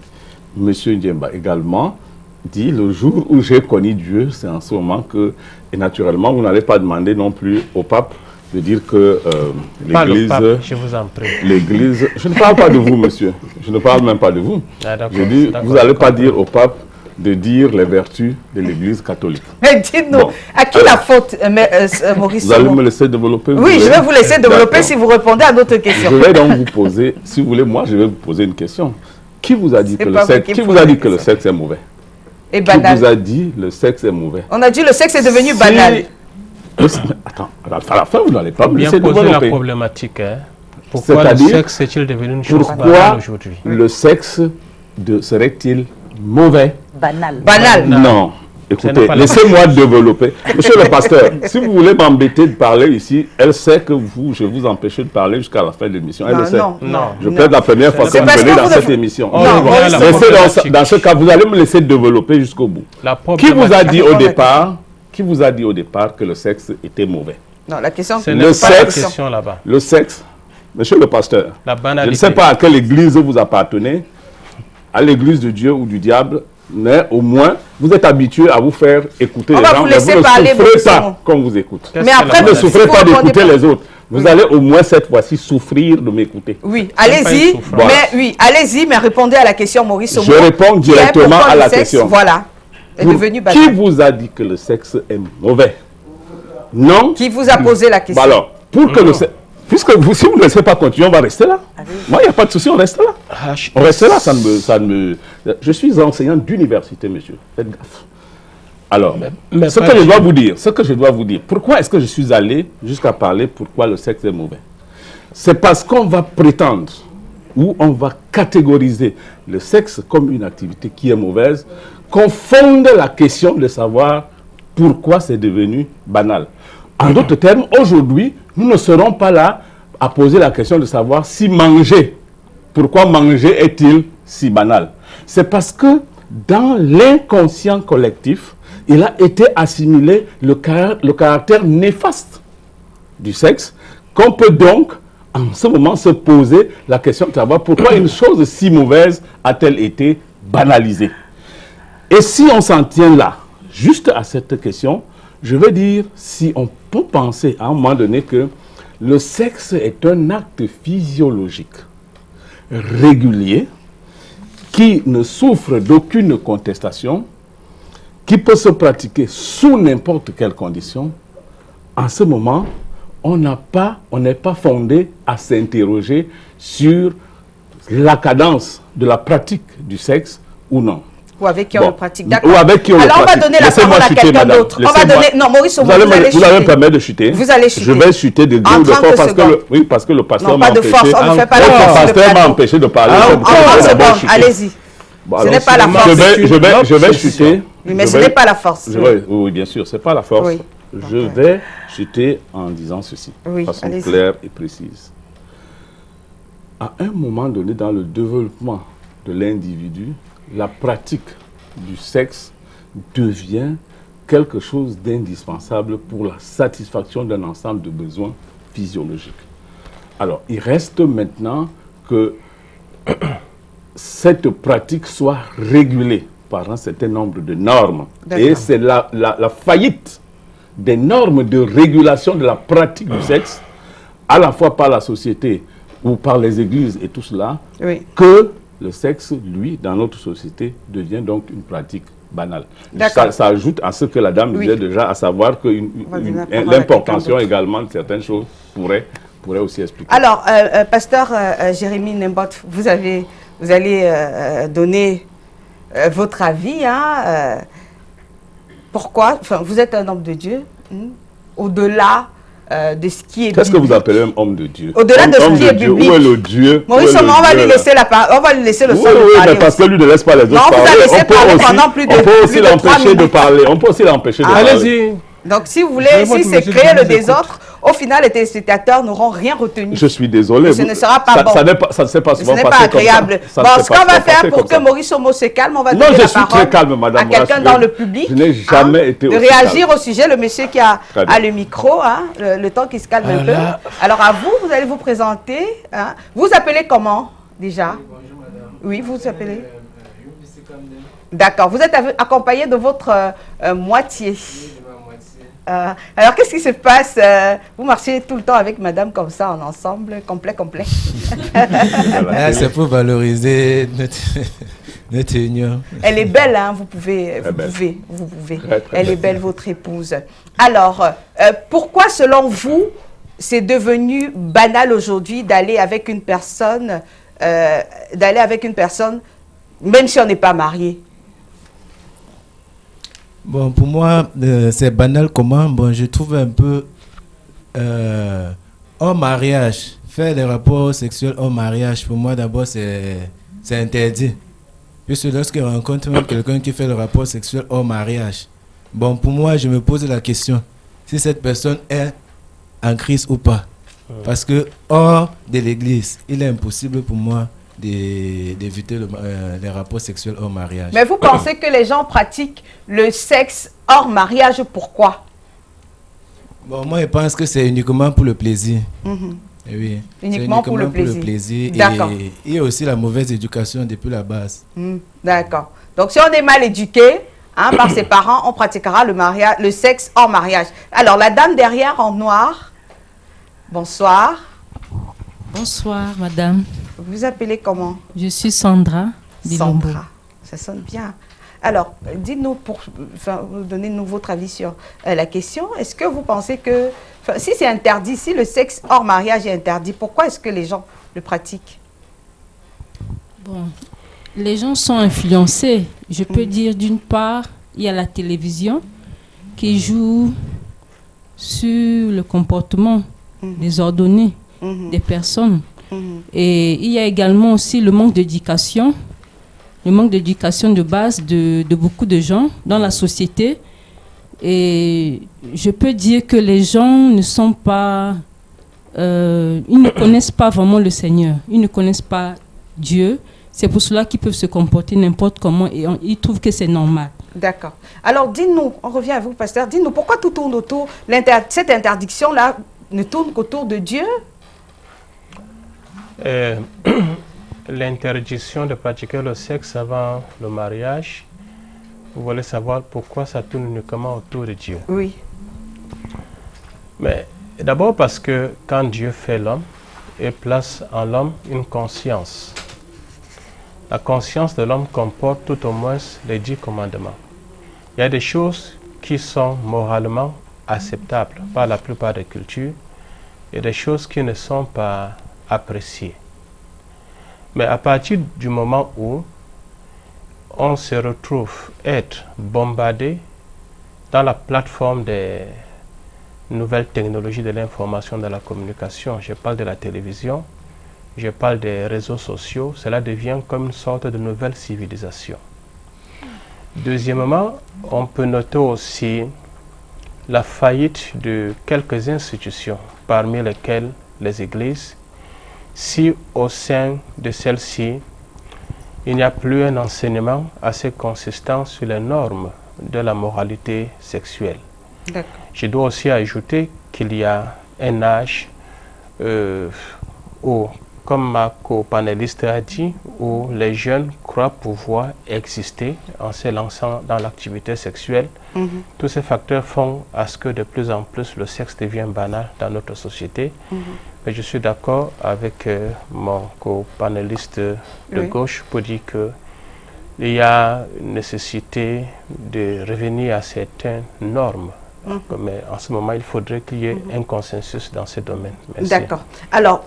Monsieur Ndiemba également dit, le jour où j'ai connu Dieu, c'est en ce moment que, et naturellement, vous n'allez pas demander non plus au pape de dire que l'Église... Je vous en prie. L'Église... Je ne parle pas de vous, monsieur. Je ne parle même pas de vous. Je dis, vous n'allez pas dire au pape de dire les vertus de l'Église catholique. Mais dites-nous, à qui la faute, Maurice? Vous allez me laisser développer? Oui, je vais vous laisser développer si vous répondez à d'autres questions. Je vais donc vous poser, si vous voulez, moi, je vais vous poser une question. Qui vous a dit que le sexe est mauvais? Et banal. Qui vous a dit le sexe est mauvais? On a dit le sexe est devenu banal. Attends, à la fin, vous n'allez pas me laisser poser développer. La problématique, hein? Pourquoi le sexe est-il devenu une chose banale aujourd'hui? Le sexe serait-il mauvais? Banal. Non. Écoutez, laissez-moi développer. Monsieur le pasteur, si vous voulez m'embêter de parler ici, elle sait que je vous empêche de parler jusqu'à la fin de l'émission. Elle le sait. Non. Je plaide la première fois que vous venez dans cette émission. Dans ce cas, vous allez me laisser développer jusqu'au bout. Qui vous a dit au départ que le sexe était mauvais? Non, la question, le sexe, monsieur le pasteur, je ne sais pas à quelle église vous appartenez, à l'église de Dieu ou du diable, mais au moins, vous êtes habitué à vous faire écouter les gens, mais vous ne souffrez pas qu'on vous écoute. Mais après, vous ne souffrez pas d'écouter les autres. Vous allez au moins cette fois-ci souffrir de m'écouter. Oui, allez-y, mais répondez à la question, Maurice. Je réponds directement à la question. Voilà. Est devenu banal. Qui vous a dit que le sexe est mauvais? Non. Qui vous a posé la question? Alors, pour que le sexe... Puisque si vous ne laissez pas continuer, on va rester là. Moi, il n'y a pas de souci, on reste là. On reste là, ça ne me... Je suis enseignant d'université, monsieur. Faites gaffe. Alors, ce que je dois vous dire, pourquoi est-ce que je suis allé jusqu'à parler pourquoi le sexe est mauvais? C'est parce qu'on va prétendre ou on va catégoriser le sexe comme une activité qui est mauvaise, qu'on fonde la question de savoir pourquoi c'est devenu banal. En d'autres termes, aujourd'hui, nous ne serons pas là à poser la question de savoir si manger, pourquoi manger est-il si banal? C'est parce que dans l'inconscient collectif, il a été assimilé le caractère néfaste du sexe, qu'on peut donc en ce moment se poser la question de savoir pourquoi une chose si mauvaise a-t-elle été banalisée. Et si on s'en tient là, juste à cette question, je veux dire, si on peut penser à un moment donné que le sexe est un acte physiologique régulier qui ne souffre d'aucune contestation, qui peut se pratiquer sous n'importe quelle condition, en ce moment, on n'est pas fondé à s'interroger sur la cadence de la pratique du sexe ou non. Ou avec qui on Bon. le pratique, d'accord. Ou avec qui on le Alors, on va pratique. donner la Laissez-moi parole à chuter, quelqu'un madame. d'autre. On va Laissez-moi. donner... Non, Maurice, Vous allez me permettre de chuter. Vous allez chuter. Je vais chuter de En deux ou de 30 fois parce que, secondes. oui, parce que le pasteur Non, m'a pas de empêché. force, on ne fait pas la Le force sur le pasteur m'a plateau. empêché de parler. En Donc, je vais 30 d'abord secondes, chuter. allez-y. Bon, Ce alors, n'est pas la force. Je vais chuter. Mais Je ce vais- n'est pas la force. Oui, bien sûr, c'est pas la force. Oui. Je vais chuter en disant ceci, Oui, de façon allez-y. claire et précise. À un moment donné, dans le développement de l'individu, la pratique du sexe devient quelque chose d'indispensable pour la satisfaction d'un ensemble de besoins physiologiques. Alors, il reste maintenant que cette pratique soit régulée par un certain nombre de normes. D'accord. Et c'est la faillite des normes de régulation de la pratique du sexe, à la fois par la société ou par les églises et tout cela, Oui. que le sexe, lui, dans notre société, devient donc une pratique banale. D'accord. Ça ajoute à ce que la dame Oui. disait déjà, à savoir que On va donner la parole à l'importation quelqu'un également de certaines choses pourrait aussi expliquer. Alors, pasteur Jérémie Nembot, vous allez donner votre avis. Hein, pourquoi, enfin, vous êtes un homme de Dieu, au-delà de ce qui est Qu'est-ce que vous biblique. appelez un homme de Dieu? Au-delà de ce Homme qui est Dieu, biblique. où est le Dieu? Maurice, Où est le on va Dieu, lui là? laisser on va lui laisser le Oui, sol de oui, parler mais parce aussi. que lui ne laisse pas les autres Non, on vous a parler. laissé parler pendant plus de- on peut plus aussi de 3 l'empêcher de minutes. parler. On peut aussi l'empêcher de parler. Allez-y. Donc, si vous voulez, Vraiment, si mais c'est je créer vous le écoute. désordre, au final, les téléspectateurs n'auront rien retenu. Je suis désolé. Et ce ne sera pas bon. Ça ne s'est pas Ce souvent n'est passé pas comme ça. agréable. Ça ne Bon, s'est ce pas qu'on va souvent faire passé pour comme que ça. Maurice Homo se calme, on va Non, donner je la suis parole très calme, madame. à quelqu'un Rassurez-vous. dans le public. Je n'ai jamais été de aussi réagir calme. au sujet, le monsieur qui a Très bien. le micro, hein, le temps qu'il se calme un peu. Voilà. Alors à vous, vous allez vous présenter. Hein. Vous appelez comment déjà? Bonjour madame. Oui, vous vous appelez? Je Kamden, D'accord. Vous êtes accompagné de votre moitié. de ma moitié. Alors qu'est-ce qui se passe? Vous marchez tout le temps avec madame comme ça, en ensemble, complet. Ah, c'est pour valoriser notre union. Elle est belle, hein, vous pouvez. Très belle. Très, très Elle est belle. belle, votre épouse. Alors, pourquoi, selon vous, c'est devenu banal aujourd'hui d'aller avec une personne, même si on n'est pas marié? Bon, pour moi, c'est banal comment? Bon, je trouve un peu hors mariage. Faire des rapports sexuels hors mariage, pour moi, d'abord, c'est interdit. Puisque lorsque je rencontre même quelqu'un qui fait le rapport sexuel hors mariage, bon, pour moi, je me pose la question si cette personne est en crise ou pas. Parce que hors de l'église, il est impossible pour moi d'éviter les rapports sexuels hors mariage. Mais vous pensez que les gens pratiquent le sexe hors mariage, pourquoi? Bon, moi, je pense que c'est uniquement pour le plaisir. Eh oui. Uniquement C'est pour le plaisir. D'accord. Et il y a aussi la mauvaise éducation depuis la base. D'accord. Donc, si on est mal éduqué par ses parents, on pratiquera le sexe hors mariage. Alors, la dame derrière en noir, bonsoir. Bonsoir, madame. Vous vous appelez comment? Je suis Sandra Dilombo. Sandra. Ça sonne bien. Alors, dites-nous, donnez-nous votre avis sur la question. Est-ce que vous pensez que, si c'est interdit, si le sexe hors mariage est interdit, pourquoi est-ce que les gens le pratiquent? Bon, les gens sont influencés. Je peux dire, d'une part, il y a la télévision qui joue sur le comportement désordonné des personnes. Et il y a également aussi le manque d'éducation de base de beaucoup de gens dans la société. Et je peux dire que les gens ne sont pas... ils ne connaissent pas vraiment le Seigneur. Ils ne connaissent pas Dieu. C'est pour cela qu'ils peuvent se comporter n'importe comment et ils trouvent que c'est normal. D'accord. Alors, dites-nous, on revient à vous, pasteur, dites-nous, pourquoi tout tourne autour, cette interdiction-là ne tourne qu'autour de Dieu? L'interdiction de pratiquer le sexe avant le mariage, vous voulez savoir pourquoi ça tourne uniquement autour de Dieu? Oui. Mais d'abord parce que quand Dieu fait l'homme, il place en l'homme une conscience. La conscience de l'homme comporte tout au moins les 10 commandements. Il y a des choses qui sont moralement acceptables par la plupart des cultures et des choses qui ne sont pas appréciées. Mais à partir du moment où on se retrouve être bombardé dans la plateforme des nouvelles technologies de l'information, de la communication, je parle de la télévision, je parle des réseaux sociaux, cela devient comme une sorte de nouvelle civilisation. Deuxièmement, on peut noter aussi la faillite de quelques institutions, parmi lesquelles les églises. Si au sein de celles-ci, il n'y a plus un enseignement assez consistant sur les normes de la moralité sexuelle. Je dois aussi ajouter qu'il y a un âge où, comme ma co-panéliste a dit, où les jeunes croient pouvoir exister en se lançant dans l'activité sexuelle. Tous ces facteurs font à ce que de plus en plus le sexe devienne banal dans notre société. Mais je suis d'accord avec mon co-panéliste de gauche pour dire qu'il y a une nécessité de revenir à certaines normes. Mais en ce moment, il faudrait qu'il y ait un consensus dans ce domaine. Merci. D'accord. Alors,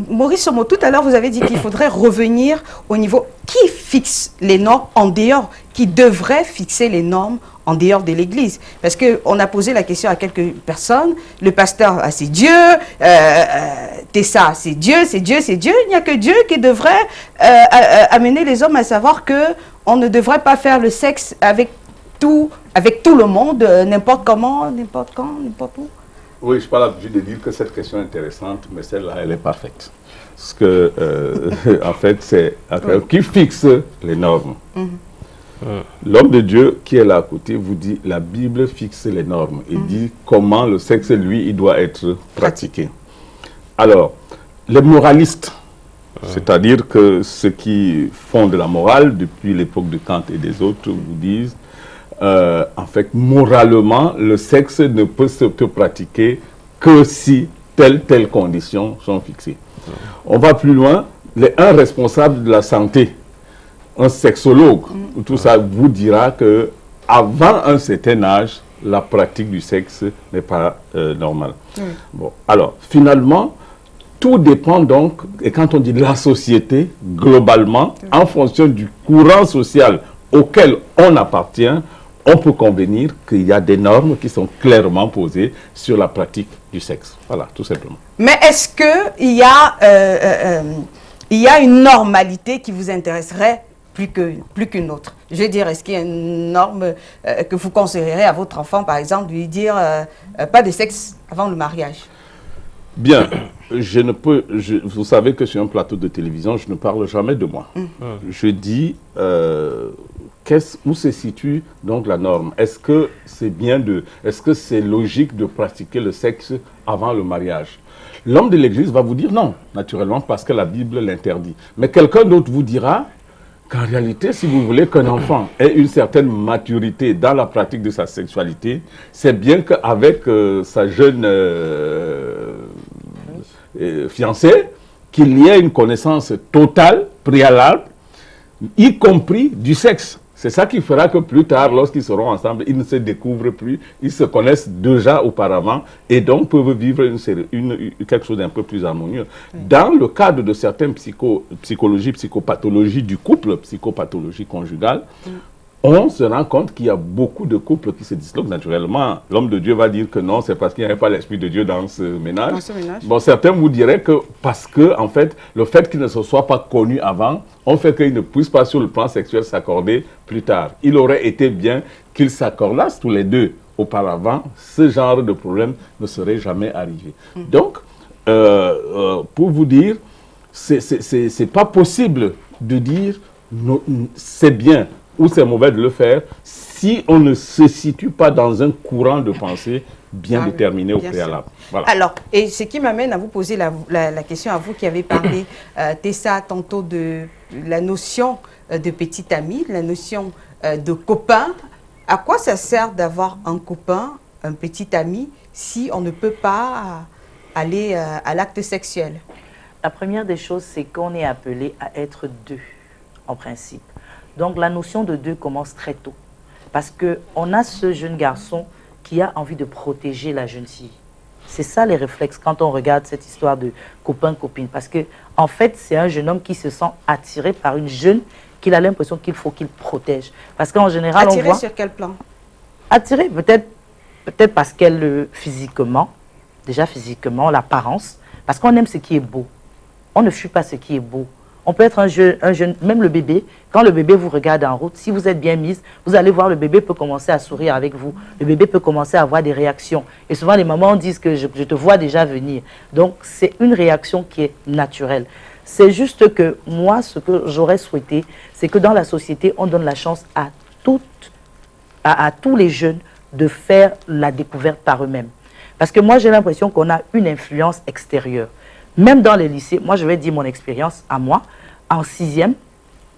Maurice Somo, tout à l'heure, vous avez dit qu'il faudrait revenir au niveau qui fixe les normes en dehors, qui devrait fixer les normes en dehors de l'Église. Parce qu'on a posé la question à quelques personnes, le pasteur, c'est Dieu, Tessa, c'est Dieu, c'est Dieu, c'est Dieu. Il n'y a que Dieu qui devrait amener les hommes à savoir qu'on ne devrait pas faire le sexe avec tout le monde, n'importe comment, n'importe quand, n'importe où. Oui, je ne suis pas l'habitude de dire que cette question est intéressante, mais celle-là, elle est parfaite. Parce que, en fait, c'est qui fixe les normes. L'homme de Dieu qui est là à côté vous dit, la Bible fixe les normes et dit comment le sexe, lui, il doit être pratiqué. Alors, les moralistes, c'est-à-dire que ceux qui font de la morale depuis l'époque de Kant et des autres vous disent, en fait, moralement, le sexe ne peut se pratiquer que si telles conditions sont fixées. On va plus loin, un responsable de la santé, un sexologue, tout ça vous dira que avant un certain âge, la pratique du sexe n'est pas normale. Bon, alors, finalement, tout dépend donc, et quand on dit la société, globalement, en fonction du courant social auquel on appartient, on peut convenir qu'il y a des normes qui sont clairement posées sur la pratique du sexe. Voilà, tout simplement. Mais est-ce qu'il y a une normalité qui vous intéresserait plus qu'une autre? Je veux dire, est-ce qu'il y a une norme que vous conseillerez à votre enfant, par exemple, de lui dire pas de sexe avant le mariage? Bien, vous savez que sur un plateau de télévision, je ne parle jamais de moi. Je dis, où se situe donc la norme? Est-ce que est-ce que c'est logique de pratiquer le sexe avant le mariage? L'homme de l'Église va vous dire non, naturellement, parce que la Bible l'interdit. Mais quelqu'un d'autre vous dira qu'en réalité, si vous voulez qu'un enfant ait une certaine maturité dans la pratique de sa sexualité, c'est bien qu'avec sa jeune fiancée, qu'il y ait une connaissance totale, préalable, y compris du sexe. C'est ça qui fera que plus tard, lorsqu'ils seront ensemble, ils ne se découvrent plus, ils se connaissent déjà auparavant et donc peuvent vivre quelque chose d'un peu plus harmonieux. Dans le cadre de certaines psychopathologies du couple, psychopathologie conjugale, on se rend compte qu'il y a beaucoup de couples qui se disloquent naturellement. L'homme de Dieu va dire que non, c'est parce qu'il n'y avait pas l'Esprit de Dieu dans ce ménage. Bon, certains vous diraient que parce que, en fait, le fait qu'ils ne se soient pas connus avant, on fait qu'ils ne puissent pas sur le plan sexuel s'accorder plus tard. Il aurait été bien qu'ils s'accordassent tous les deux auparavant. Ce genre de problème ne serait jamais arrivé. Donc, pour vous dire, c'est pas possible de dire c'est bien ou c'est mauvais de le faire si on ne se situe pas dans un courant de pensée bien déterminé au préalable. Voilà. Alors, et ce qui m'amène à vous poser la question à vous qui avez parlé, Tessa, tantôt de la notion de petit ami, la notion de copain. À quoi ça sert d'avoir un copain, un petit ami, si on ne peut pas aller à l'acte sexuel? La première des choses, c'est qu'on est appelé à être deux, en principe. Donc la notion de deux commence très tôt. Parce qu'on a ce jeune garçon qui a envie de protéger la jeune fille. C'est ça les réflexes quand on regarde cette histoire de copain-copine. Parce que en fait, c'est un jeune homme qui se sent attiré par une jeune qu'il a l'impression qu'il faut qu'il protège. Parce qu'en général, Attiré on voit... sur quel plan? Attiré, peut-être parce qu'elle, physiquement, déjà physiquement, l'apparence, parce qu'on aime ce qui est beau. On ne fuit pas ce qui est beau. On peut être un jeune, même le bébé, quand le bébé vous regarde en route, si vous êtes bien mise, vous allez voir le bébé peut commencer à sourire avec vous. Le bébé peut commencer à avoir des réactions. Et souvent, les mamans disent que je te vois déjà venir. Donc, c'est une réaction qui est naturelle. C'est juste que moi, ce que j'aurais souhaité, c'est que dans la société, on donne la chance à tous les jeunes de faire la découverte par eux-mêmes. Parce que moi, j'ai l'impression qu'on a une influence extérieure. Même dans les lycées, moi je vais dire mon expérience à moi, en 6e,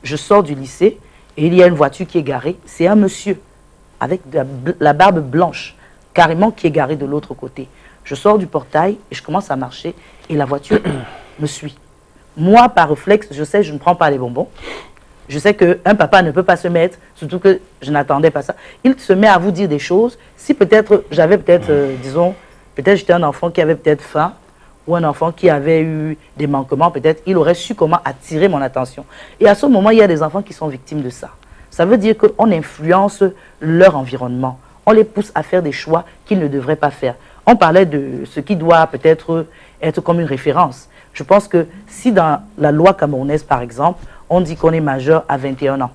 je sors du lycée et il y a une voiture qui est garée, c'est un monsieur avec la barbe blanche, carrément qui est garé de l'autre côté. Je sors du portail et je commence à marcher et la voiture me suit. Moi, par réflexe, je sais, je ne prends pas les bonbons. Je sais qu'un papa ne peut pas se mettre, surtout que je n'attendais pas ça. Il se met à vous dire des choses. Si peut-être, j'avais disons, peut-être j'étais un enfant qui avait peut-être faim, ou un enfant qui avait eu des manquements, peut-être, il aurait su comment attirer mon attention. Et à ce moment, il y a des enfants qui sont victimes de ça. Ça veut dire qu'on influence leur environnement. On les pousse à faire des choix qu'ils ne devraient pas faire. On parlait de ce qui doit peut-être être comme une référence. Je pense que si dans la loi camerounaise, par exemple, on dit qu'on est majeur à 21 ans,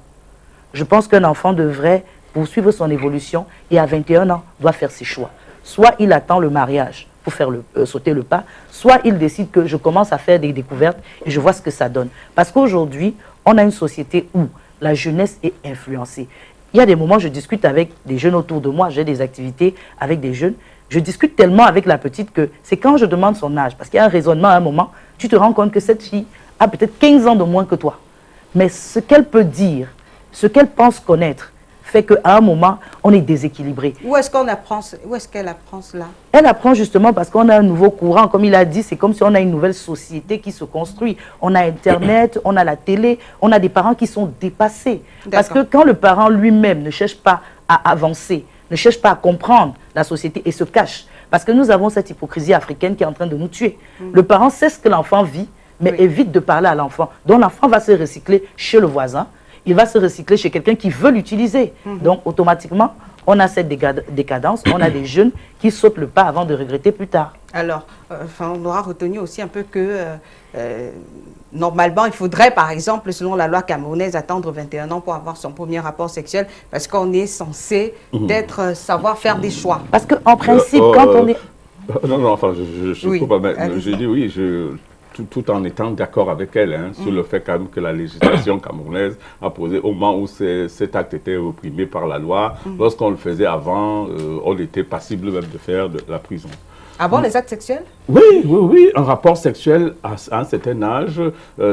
je pense qu'un enfant devrait poursuivre son évolution et à 21 ans doit faire ses choix. Soit il attend le mariage pour faire sauter le pas, soit il décide que je commence à faire des découvertes et je vois ce que ça donne. Parce qu'aujourd'hui, on a une société où la jeunesse est influencée. Il y a des moments, je discute avec des jeunes autour de moi, j'ai des activités avec des jeunes, je discute tellement avec la petite que c'est quand je demande son âge, parce qu'il y a un raisonnement à un moment, tu te rends compte que cette fille a peut-être 15 ans de moins que toi. Mais ce qu'elle peut dire, ce qu'elle pense connaître, fait qu'à un moment, on est déséquilibré. Où est-ce qu'elle apprend cela? Elle apprend justement parce qu'on a un nouveau courant. Comme il a dit, c'est comme si on a une nouvelle société qui se construit. On a Internet, on a la télé, on a des parents qui sont dépassés. Parce que quand le parent lui-même ne cherche pas à avancer, ne cherche pas à comprendre la société et se cache, parce que nous avons cette hypocrisie africaine qui est en train de nous tuer. Le parent sait ce que l'enfant vit, mais évite de parler à l'enfant. Donc l'enfant va se recycler chez le voisin, il va se recycler chez quelqu'un qui veut l'utiliser. Donc, automatiquement, on a cette décadence, on a des jeunes qui sautent le pas avant de regretter plus tard. Alors, on aura retenu aussi un peu que, normalement, il faudrait, par exemple, selon la loi camerounaise, attendre 21 ans pour avoir son premier rapport sexuel, parce qu'on est censé savoir faire des choix. Parce qu'en principe, quand on est... Non, enfin, je coupe, mais je dis oui, tout en étant d'accord avec elle sur le fait quand même que la législation camerounaise a posé au moment où cet acte était opprimé par la loi. Lorsqu'on le faisait avant, on était passible même de faire de la prison. Avant les actes sexuels? Oui. Un rapport sexuel à un certain âge,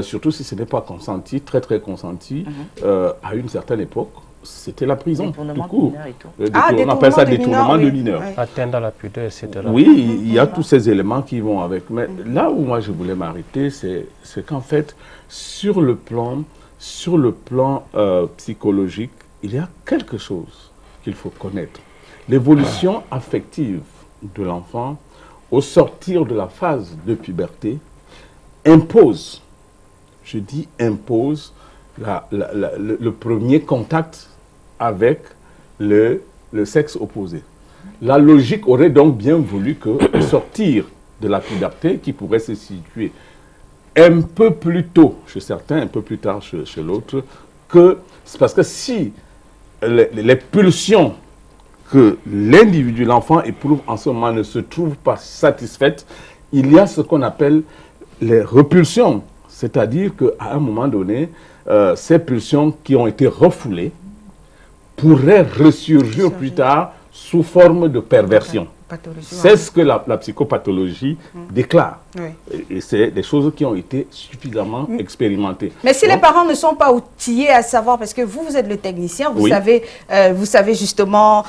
surtout si ce n'est pas consenti, très consenti, à une certaine époque, c'était la prison. Détournement de mineurs et tout. On appelle ça détournement de mineurs. Atteindre la pudeur, etc. Oui, il y a tous ces éléments qui vont avec. Mais là où moi je voulais m'arrêter, c'est qu'en fait, sur le plan psychologique, il y a quelque chose qu'il faut connaître. L'évolution affective de l'enfant, au sortir de la phase de puberté, impose, je dis impose, le premier contact avec le sexe opposé. La logique aurait donc bien voulu que, au sortir de la puberté, qui pourrait se situer un peu plus tôt chez certains, un peu plus tard chez l'autre, c'est parce que si les pulsions que l'individu, l'enfant éprouve en ce moment ne se trouvent pas satisfaites, il y a ce qu'on appelle les repulsions. C'est-à-dire qu'à un moment donné, ces pulsions qui ont été refoulées pourraient ressurgir plus tard sous forme de perversion. C'est ce que la psychopathologie déclare. Et c'est des choses qui ont été suffisamment expérimentées. Mais si les parents ne sont pas outillés à savoir, parce que vous êtes le technicien, vous savez justement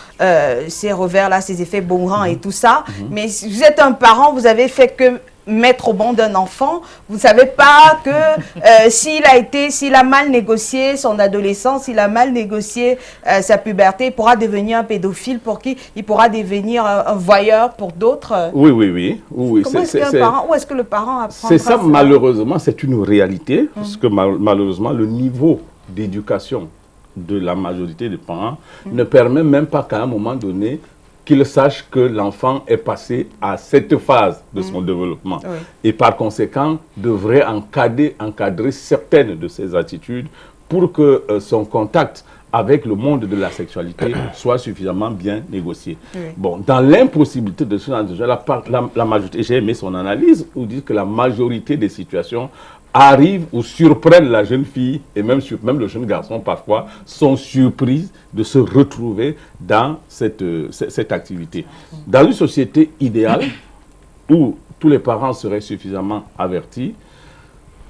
ces revers-là, ces effets boomerang et tout ça, mais si vous êtes un parent, vous avez fait que mettre au banc d'un enfant. Vous ne savez pas que s'il a mal négocié son adolescence, s'il a mal négocié sa puberté, il pourra devenir un pédophile pour qui il pourra devenir un voyeur pour d'autres. Oui. Comment est-ce qu'un parent, où est-ce que le parent apprend? C'est ça, malheureusement, c'est une réalité, parce que malheureusement, le niveau d'éducation de la majorité des parents ne permet même pas qu'à un moment donné, qu'il sache que l'enfant est passé à cette phase de son développement. Oui. Et par conséquent, devrait encadrer certaines de ses attitudes pour que son contact avec le monde de la sexualité soit suffisamment bien négocié. Oui. Bon, dans l'impossibilité de ce genre de choses, la majorité, j'ai aimé son analyse, où dit que la majorité des situations arrivent ou surprennent la jeune fille et même le jeune garçon parfois sont surprises de se retrouver dans cette activité. Dans une société idéale où tous les parents seraient suffisamment avertis,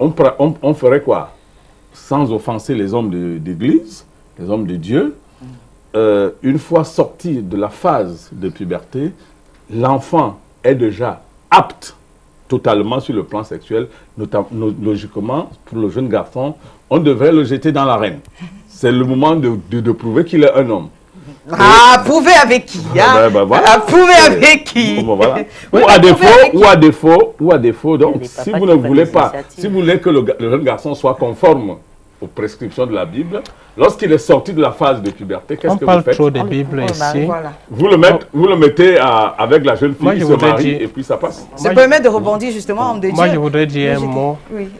on ferait quoi? Sans offenser les hommes d'église, les hommes de Dieu, une fois sorti de la phase de puberté, l'enfant est déjà apte totalement sur le plan sexuel, logiquement, pour le jeune garçon, on devrait le jeter dans l'arène. C'est le moment de prouver qu'il est un homme. Ah, prouver avec qui voilà. Prouver avec qui voilà. Oui, ou à défaut, donc, si vous ne voulez pas, si vous voulez que le jeune garçon soit conforme aux prescriptions de la Bible, lorsqu'il est sorti de la phase de puberté, qu'est-ce que vous faites? On parle trop de Bible ici. Voilà. Vous le mettez avec la jeune fille qui se marie et puis ça passe. Ça permet de rebondir justement, homme de Dieu. Moi, je voudrais dire un mot. Oui,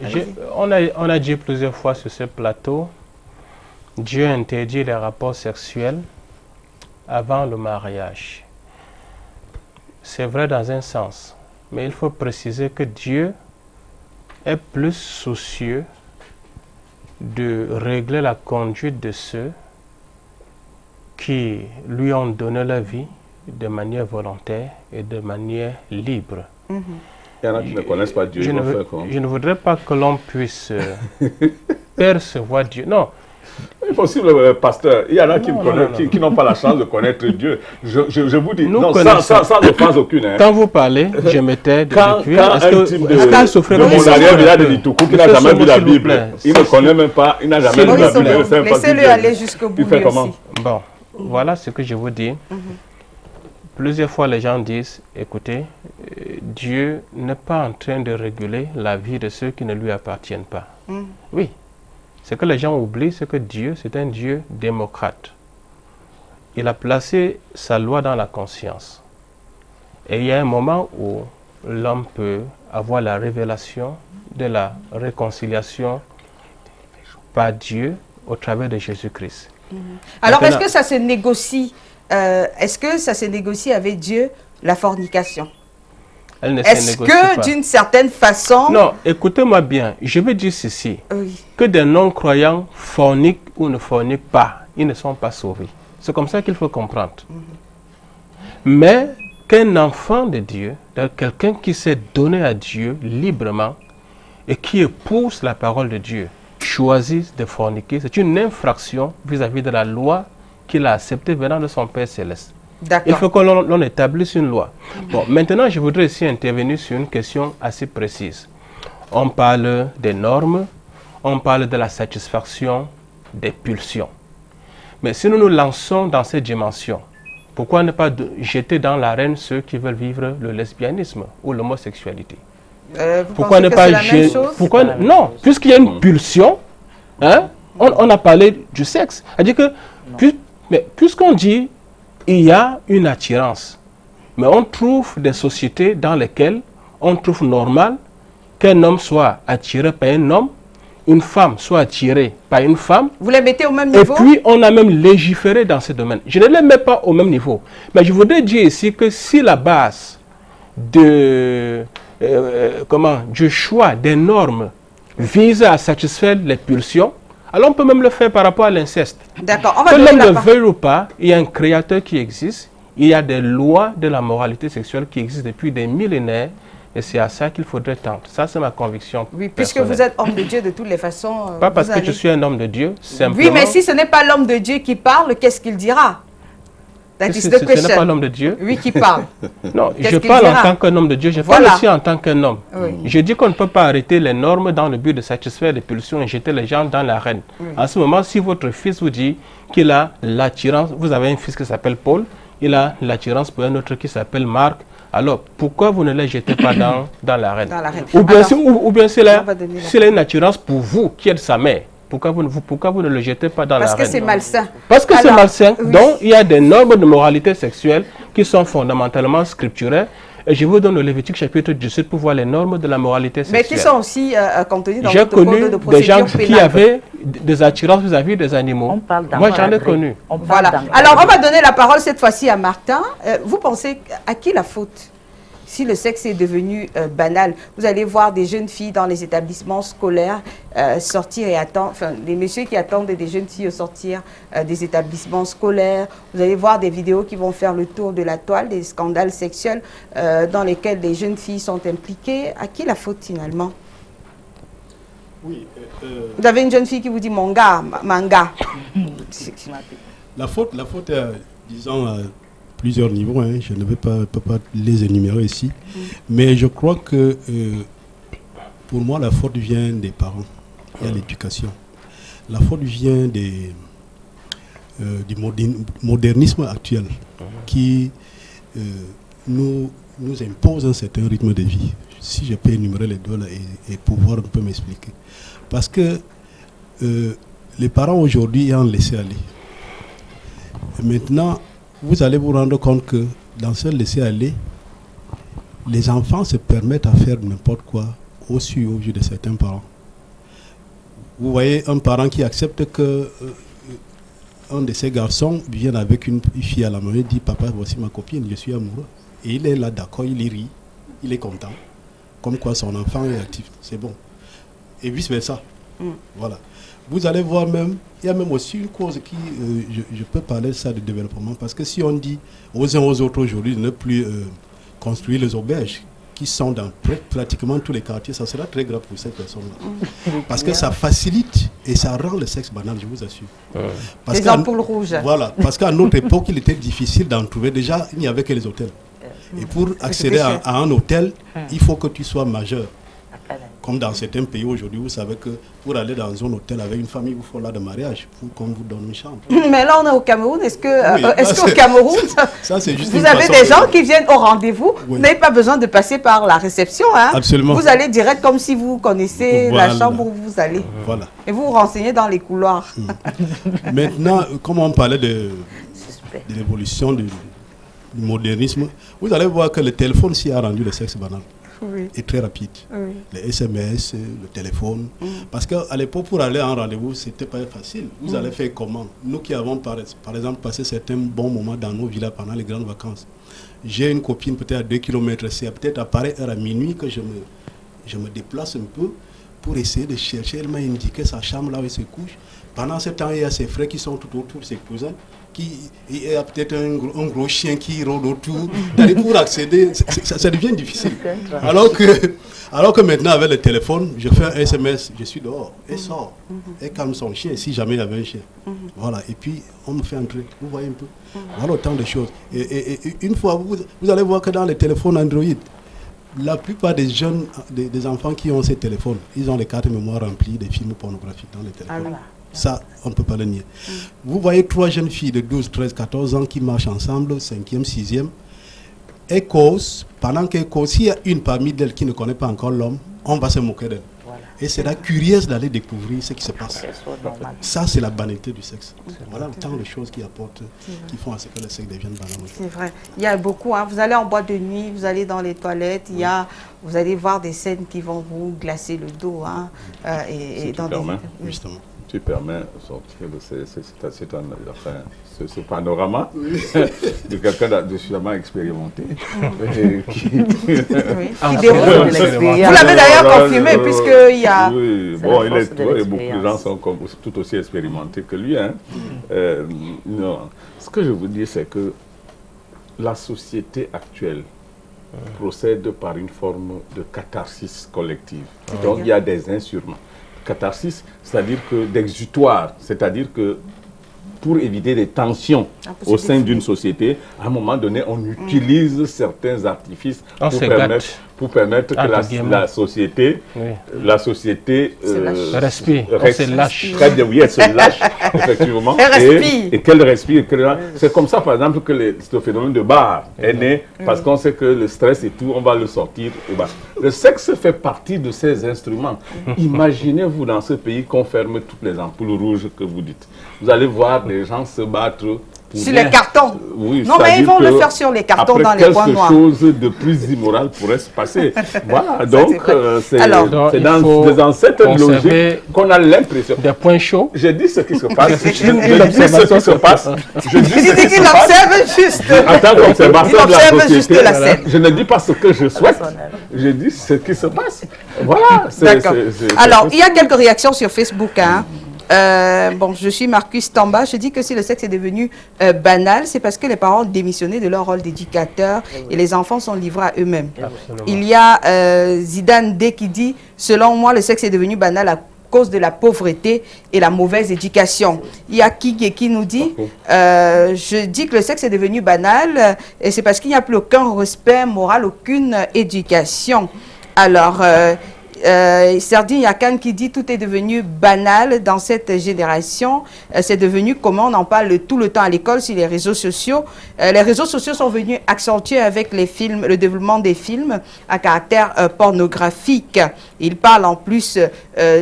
On a dit plusieurs fois sur ce plateau, Dieu interdit les rapports sexuels avant le mariage. C'est vrai dans un sens, mais il faut préciser que Dieu est plus soucieux de régler la conduite de ceux qui lui ont donné la vie de manière volontaire et de manière libre. Il y en a qui ne connaissent pas Dieu. Je ne voudrais pas que l'on puisse percevoir Dieu. Non. C'est possible, pasteur. Il y en a qui n'ont pas la chance de connaître Dieu. Je vous dis, non, sans offense aucune. Hein. Quand vous parlez, je m'étais depuis. Est-ce qu'un type de mon arrière-village de Litoukou qui n'a jamais vu la Bible, il ne connaît même pas, il n'a jamais lu la Bible. Laissez-le aller jusqu'au bout. Il fait comment? Bon, voilà ce que je vous dis. Plusieurs fois, les gens disent, écoutez, Dieu n'est pas en train de réguler la vie de ceux qui ne lui appartiennent pas. Oui. Ce que les gens oublient, c'est que Dieu, c'est un Dieu démocrate. Il a placé sa loi dans la conscience. Et il y a un moment où l'homme peut avoir la révélation de la réconciliation par Dieu au travers de Jésus-Christ. Alors, est-ce que ça se négocie avec Dieu, la fornication? Est-ce que d'une certaine façon... Non, écoutez-moi bien, je veux dire ceci, que des non-croyants forniquent ou ne forniquent pas, ils ne sont pas sauvés. C'est comme ça qu'il faut comprendre. Mais qu'un enfant de Dieu, quelqu'un qui s'est donné à Dieu librement et qui épouse la parole de Dieu, choisit de forniquer, c'est une infraction vis-à-vis de la loi qu'il a acceptée venant de son Père Céleste. Il faut que l'on établisse une loi. Bon, maintenant, je voudrais ici intervenir sur une question assez précise. On parle des normes, on parle de la satisfaction des pulsions. Mais si nous nous lançons dans cette dimension, pourquoi ne pas jeter dans l'arène ceux qui veulent vivre le lesbianisme ou l'homosexualité? Pourquoi ne pas non, puisqu'il y a une pulsion, hein, on a parlé du sexe. C'est-à-dire que, puisqu'on dit il y a une attirance, mais on trouve des sociétés dans lesquelles on trouve normal qu'un homme soit attiré par un homme, une femme soit attirée par une femme. Vous les mettez au même niveau? Et puis on a même légiféré dans ce domaine. Je ne les mets pas au même niveau. Mais je voudrais dire ici que si la base du choix des normes vise à satisfaire les pulsions, alors on peut même le faire par rapport à l'inceste. D'accord, on va que l'homme le veuille ou pas, il y a un créateur qui existe, il y a des lois de la moralité sexuelle qui existent depuis des millénaires, et c'est à ça qu'il faudrait tendre. Ça, c'est ma conviction. Oui, puisque vous êtes homme de Dieu de toutes les façons. Pas parce que je suis un homme de Dieu, simplement. Oui, mais si ce n'est pas l'homme de Dieu qui parle, qu'est-ce qu'il dira? That Ce is the n'est pas question. l'homme de Dieu. Lui qui parle. Non, Qu'est-ce je qu'il parle en dira? tant qu'un homme de Dieu, je Voilà. parle aussi en tant qu'un homme. Oui. Je dis qu'on ne peut pas arrêter les normes dans le but de satisfaire les pulsions et jeter les gens dans l'arène. En ce moment, si votre fils vous dit qu'il a l'attirance, vous avez un fils qui s'appelle Paul, il a l'attirance pour un autre qui s'appelle Marc, alors pourquoi vous ne les jetez pas dans l'arène? Dans l'arène. Ou bien, Alors, ou bien s'il on va donner la a une attirance pour vous, qui êtes sa mère, pourquoi vous ne le jetez pas dans parce que l'arène? c'est malsain. Parce que c'est Alors, malsain. oui. Donc, il y a des normes de moralité sexuelle qui sont fondamentalement scripturaires. Et je vous donne le Lévitique chapitre 17 pour voir les normes de la moralité Mais sexuelle. qui sont aussi contenues dans J'ai notre code connu de des gens procédure qui pénale. avaient des attirances vis-à-vis des animaux. On parle Moi, j'en ai d'encadrer. connu. On parle Voilà. d'encadrer. Alors, on va donner la parole cette fois-ci à Martin. Vous pensez à qui la faute si le sexe est devenu banal? Vous allez voir des jeunes filles dans les établissements scolaires sortir et attendre, enfin, des messieurs qui attendent des jeunes filles au sortir des établissements scolaires. Vous allez voir des vidéos qui vont faire le tour de la toile, des scandales sexuels dans lesquels des jeunes filles sont impliquées. À qui la faute finalement? Oui, Vous avez une jeune fille qui vous dit mon gars, manga. la faute disons, à plusieurs niveaux, hein. Je ne peux pas les énumérer ici. Mais je crois que, pour moi, la faute vient des parents et à l'éducation. La faute vient du modernisme actuel qui nous impose un certain rythme de vie. Si je peux énumérer les deux là et pouvoir un peu m'expliquer. Parce que les parents aujourd'hui ont laissé aller. Maintenant, vous allez vous rendre compte que dans ce laisser-aller, les enfants se permettent à faire n'importe quoi au vu de certains parents. Vous voyez un parent qui accepte que un de ses garçons vienne avec une fille à la main et dit « Papa, voici ma copine, je suis amoureux ». Et il est là, d'accord, il y rit, il est content. Comme quoi son enfant est actif, c'est bon. Et vice-versa. Voilà. Vous allez voir même, il y a même aussi une cause qui, je peux parler de ça de développement, parce que si on dit aux uns aux autres aujourd'hui de ne plus construire les auberges qui sont dans pratiquement tous les quartiers, ça sera très grave pour ces personnes-là. Parce que ça facilite et ça rend le sexe banal, je vous assure. Parce Les ampoules rouges. Voilà, parce qu'à notre époque, il était difficile d'en trouver. Déjà, il n'y avait que les hôtels. Et pour accéder à un hôtel, il faut que tu sois majeur. Comme dans certains pays aujourd'hui, vous savez que pour aller dans un hôtel avec une famille, il faut là de mariage pour qu'on vous donne une chambre. Mais là, on est au Cameroun. Est-ce Oui, qu'au Cameroun, ça, c'est juste vous une avez façon des de- gens qui viennent au rendez-vous? Oui. Vous n'avez pas besoin de passer par la réception. Hein? Absolument. Vous allez direct comme si vous connaissez Voilà. la chambre où vous allez. Voilà. Et vous vous renseignez dans les couloirs. Maintenant, comme on parlait de Suspect. l'évolution du modernisme, vous allez voir que le téléphone s'y a rendu le sexe banal. Oui. Et très rapide. Oui. Les SMS, le téléphone. Parce qu'à l'époque, pour aller à un rendez-vous, c'était pas facile. Vous allez faire comment? Nous qui avons, par exemple, passé certains bons moments dans nos villas pendant les grandes vacances. J'ai une copine peut-être à 2 km, c'est peut-être à pareille heure à minuit que je me déplace un peu pour essayer de chercher. Elle m'a indiqué sa chambre là où elle se couche. Pendant ce temps, il y a ses frères qui sont tout autour, ses cousins. Il y a peut-être un gros chien qui rôde autour. Pour accéder, ça devient difficile. Alors que maintenant, avec le téléphone, je fais un SMS, je suis dehors, elle sort, elle calme son chien, si jamais il y avait un chien. Voilà, et puis on me fait entrer, vous voyez un peu. Voilà autant de choses. Et une fois, vous allez voir que dans les téléphones Android, la plupart des jeunes, des enfants qui ont ces téléphones, ils ont les cartes mémoire remplies des films pornographiques dans les téléphones. Ça, on ne peut pas le nier. Vous voyez 3 jeunes filles de 12, 13, 14 ans qui marchent ensemble, 5e, 6e. Elles causent, pendant qu'elles causent, s'il y a une parmi elles qui ne connaît pas encore l'homme, on va se moquer d'elle. Voilà. Et c'est la curieuse d'aller découvrir ce qui se passe. Qu'elle soit normale. Ça, c'est la banalité du sexe. Voilà autant de choses qui apportent, qui font à ce que le sexe devienne banal. C'est vrai. Il y a beaucoup. Hein. Vous allez en boîte de nuit, vous allez dans les toilettes, vous allez voir des scènes qui vont vous glacer le dos. Hein, Si tu dans permets. Justement. Tu permets de sortir de ce panorama de quelqu'un de suffisamment expérimenté. Qui Ah, déroule. de Vous l'expérience. l'avez d'ailleurs Non, confirmé, non, puisqu'il y a... Oui, C'est bon, la il est force de et beaucoup de l'expérience. gens sont tout aussi expérimentés que lui. Hein. Non. Ce que je veux dire, c'est que la société actuelle procède par une forme de catharsis collective. Donc il y a des insurements. Catharsis, c'est-à-dire que d'exutoire, c'est-à-dire que pour éviter des tensions au sein d'une société, à un moment donné, on utilise certains artifices pour permettre que la société, respire. Se lâche. Très bien, oui, elle se lâche, effectivement. Et qu'elle respire. C'est comme ça, par exemple, que ce phénomène de bar est né, parce qu'on sait que le stress et tout, on va le sortir au bar. Le sexe fait partie de ces instruments. Imaginez-vous dans ce pays qu'on ferme toutes les ampoules rouges que vous dites. Vous allez voir des gens se battre sur les cartons. Oui, non, mais ils vont le faire sur les cartons dans les coins noirs. Quelque chose de plus immoral pourrait se passer. Voilà, donc c'est dans cette logique qu'on a l'impression. Des points chauds. Je dis ce qui se passe. Je dis ce qui se passe. Je dis ce qui qu'il observe juste. En tant qu'observateur de la société, juste la scène. Je ne dis pas ce que je souhaite. Je dis ce qui se passe. Voilà. D'accord. Alors, il y a quelques réactions sur Facebook, hein. Bon, je suis Marcus Tamba. Je dis que si le sexe est devenu banal, c'est parce que les parents ont démissionné de leur rôle d'éducateur et les enfants sont livrés à eux-mêmes. Il y a Zidane D qui dit, selon moi, le sexe est devenu banal à cause de la pauvreté et la mauvaise éducation. Il y a qui nous dit, je dis que le sexe est devenu banal et c'est parce qu'il n'y a plus aucun respect moral, aucune éducation. Alors, Sardine Yakan qui dit tout est devenu banal dans cette génération. C'est devenu comment on en parle tout le temps à l'école sur les réseaux sociaux. Les réseaux sociaux sont venus accentuer avec les films, le développement des films à caractère pornographique. Ils parlent en plus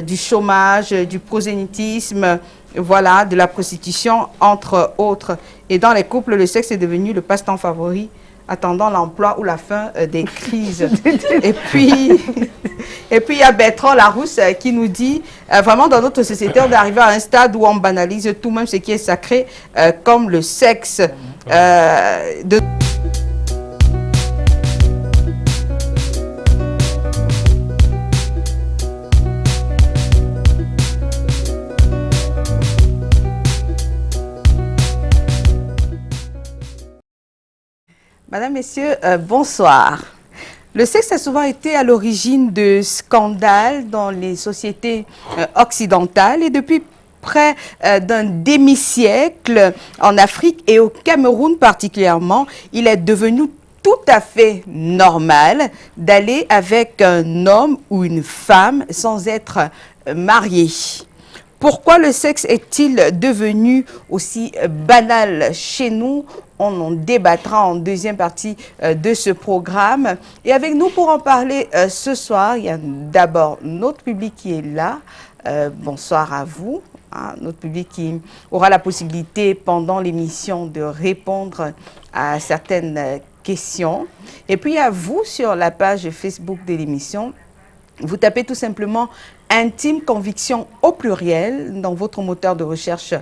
du chômage, du prosélytisme, voilà, de la prostitution, entre autres. Et dans les couples, le sexe est devenu le passe-temps favori, attendant l'emploi ou la fin des crises. Et puis, il y a Bertrand Larousse qui nous dit, vraiment dans notre société, on est arrivé à un stade où on banalise tout, même ce qui est sacré, comme le sexe. Madame, Messieurs, bonsoir. Le sexe a souvent été à l'origine de scandales dans les sociétés occidentales et depuis près d'un demi-siècle en Afrique et au Cameroun particulièrement, il est devenu tout à fait normal d'aller avec un homme ou une femme sans être marié. Pourquoi le sexe est-il devenu aussi banal chez nous? On en débattra en deuxième partie de ce programme. Et avec nous pour en parler ce soir, il y a d'abord notre public qui est là. Bonsoir à vous. Notre public qui aura la possibilité pendant l'émission de répondre à certaines questions. Et puis à vous sur la page Facebook de l'émission. Vous tapez tout simplement Intime Conviction au pluriel dans votre moteur de recherche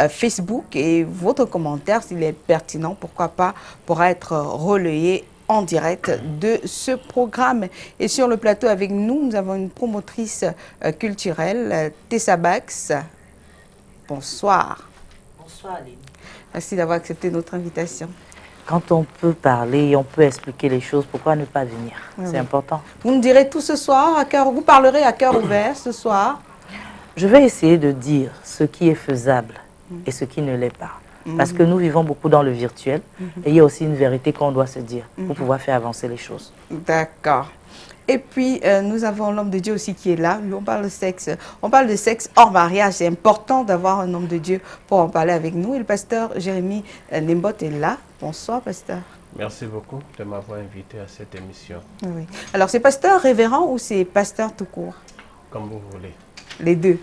Facebook et votre commentaire, s'il est pertinent, pourquoi pas, pourra être relayé en direct de ce programme. Et sur le plateau avec nous, nous avons une promotrice culturelle, Tessa Bax. Bonsoir. Bonsoir, Aline. Merci d'avoir accepté notre invitation. Quand on peut parler, on peut expliquer les choses, pourquoi ne pas venir? C'est important. Vous me direz tout ce soir, à cœur, vous parlerez à cœur ouvert ce soir. Je vais essayer de dire ce qui est faisable et ce qui ne l'est pas. Parce que nous vivons beaucoup dans le virtuel et il y a aussi une vérité qu'on doit se dire pour pouvoir faire avancer les choses. D'accord. Et puis, nous avons l'homme de Dieu aussi qui est là. On parle de sexe. On parle de sexe hors mariage. C'est important d'avoir un homme de Dieu pour en parler avec nous. Et le pasteur Jérémy Nembot est là. Bonsoir, pasteur. Merci beaucoup de m'avoir invité à cette émission. Oui. Alors, c'est pasteur révérend ou c'est pasteur tout court? Comme vous voulez. Les deux.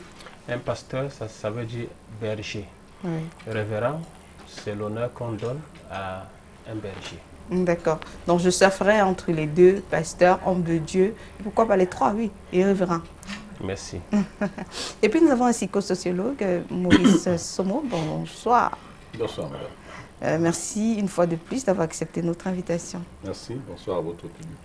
Un pasteur, ça veut dire berger. Oui. Révérend, c'est l'honneur qu'on donne à un berger. D'accord. Donc, je surferai entre les deux, pasteur, homme de Dieu. Pourquoi pas les trois, oui, et révérend. Merci. Et puis, nous avons un psychosociologue, Maurice Somo. Bonsoir. Bonsoir, madame. Merci une fois de plus d'avoir accepté notre invitation. Merci. Bonsoir à votre public.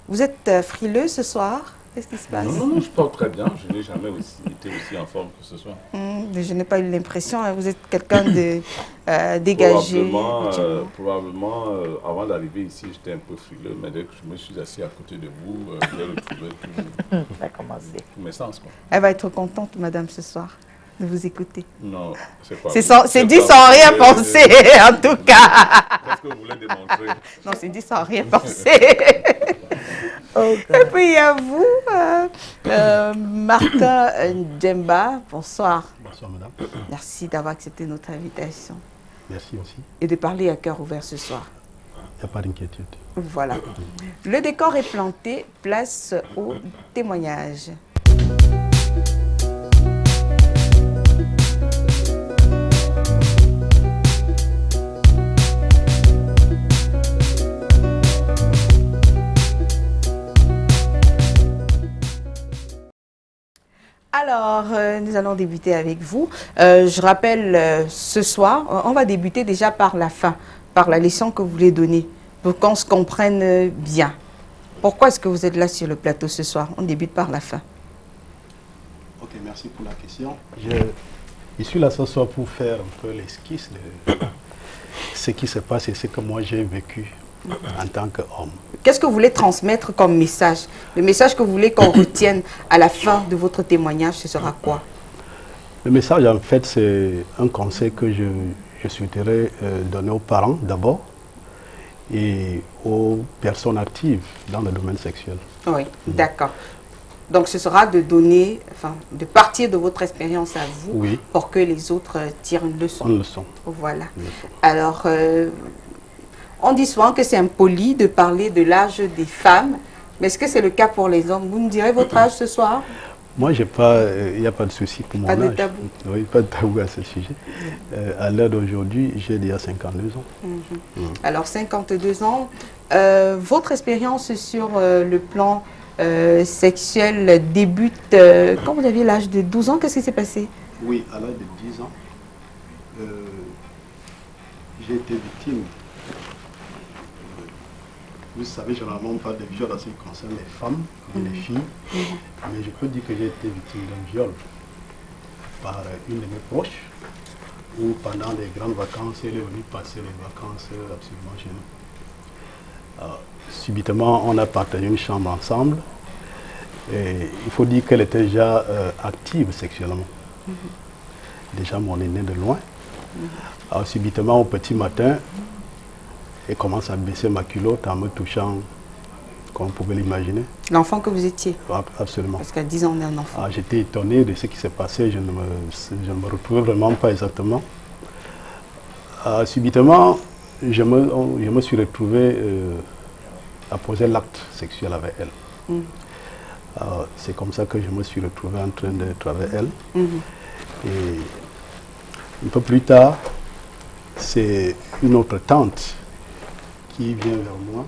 Vous êtes frileux ce soir? Qu'est-ce qui se passe? Non, je porte très bien. Je n'ai jamais été aussi en forme que ce soir. Je n'ai pas eu l'impression. Vous êtes quelqu'un de dégagé. Probablement, avant d'arriver ici, j'étais un peu frileux. Mais dès que je me suis assis à côté de vous, j'ai retrouvé tous mes sens. Elle va être contente, madame, ce soir. de vous écouter. Non, c'est pas C'est dit sans rien penser, en tout cas. Qu'est-ce que vous voulez démontrer? Non, c'est dit sans rien penser. Et puis à vous, Martin Djemba, bonsoir. Bonsoir, madame. Merci d'avoir accepté notre invitation Merci aussi. et de parler à cœur ouvert ce soir. Il n'y a pas d'inquiétude. Voilà. Le décor est planté, place au témoignage. Alors, nous allons débuter avec vous. Je rappelle, ce soir, on va débuter déjà par la fin, par la leçon que vous voulez donner, pour qu'on se comprenne bien. Pourquoi est-ce que vous êtes là sur le plateau ce soir? On débute par la fin. Ok, merci pour la question. Je suis là ce soir pour faire un peu l'esquisse de ce qui se passe et ce que moi j'ai vécu en tant qu'homme. Qu'est-ce que vous voulez transmettre comme message? Le message que vous voulez qu'on retienne à la fin de votre témoignage, ce sera quoi? Le message, en fait, c'est un conseil que je souhaiterais donner aux parents d'abord et aux personnes actives dans le domaine sexuel. Oui, d'accord. Donc, ce sera de donner, enfin, de partir de votre expérience à vous, Oui. pour que les autres tirent une leçon. Une leçon. Voilà. Une leçon. Alors, on dit souvent que c'est impoli de parler de l'âge des femmes, mais est-ce que c'est le cas pour les hommes? Vous me direz votre âge ce soir? Moi, il n'y a pas de souci pour mon Pas âge. de tabou. Oui, pas de tabou à ce sujet. À l'heure d'aujourd'hui, j'ai déjà 52 ans. Alors, 52 ans. Votre expérience sur le plan sexuel débute quand vous aviez l'âge de 12 ans. Qu'est-ce qui s'est passé? Oui, à l'âge de 10 ans, j'ai été victime. Vous savez, généralement, on parle de viol en ce qui concerne les femmes et les filles. Mais je peux dire que j'ai été victime d'un viol par une de mes proches, où pendant les grandes vacances, elle est venue passer les vacances absolument chez nous. Alors, subitement, on a partagé une chambre ensemble. Et il faut dire qu'elle était déjà active sexuellement. Déjà mon aîné de loin. Alors subitement, au petit matin, elle commence à baisser ma culotte en me touchant, comme vous pouvez l'imaginer. L'enfant que vous étiez? Absolument. Parce qu'à 10 ans, on est un enfant. J'étais étonné de ce qui s'est passé, je ne me retrouvais vraiment pas exactement. Subitement, je me suis retrouvé à poser l'acte sexuel avec elle. C'est comme ça que je me suis retrouvé en train d'être avec elle. Et un peu plus tard, c'est une autre tante qui vient vers moi.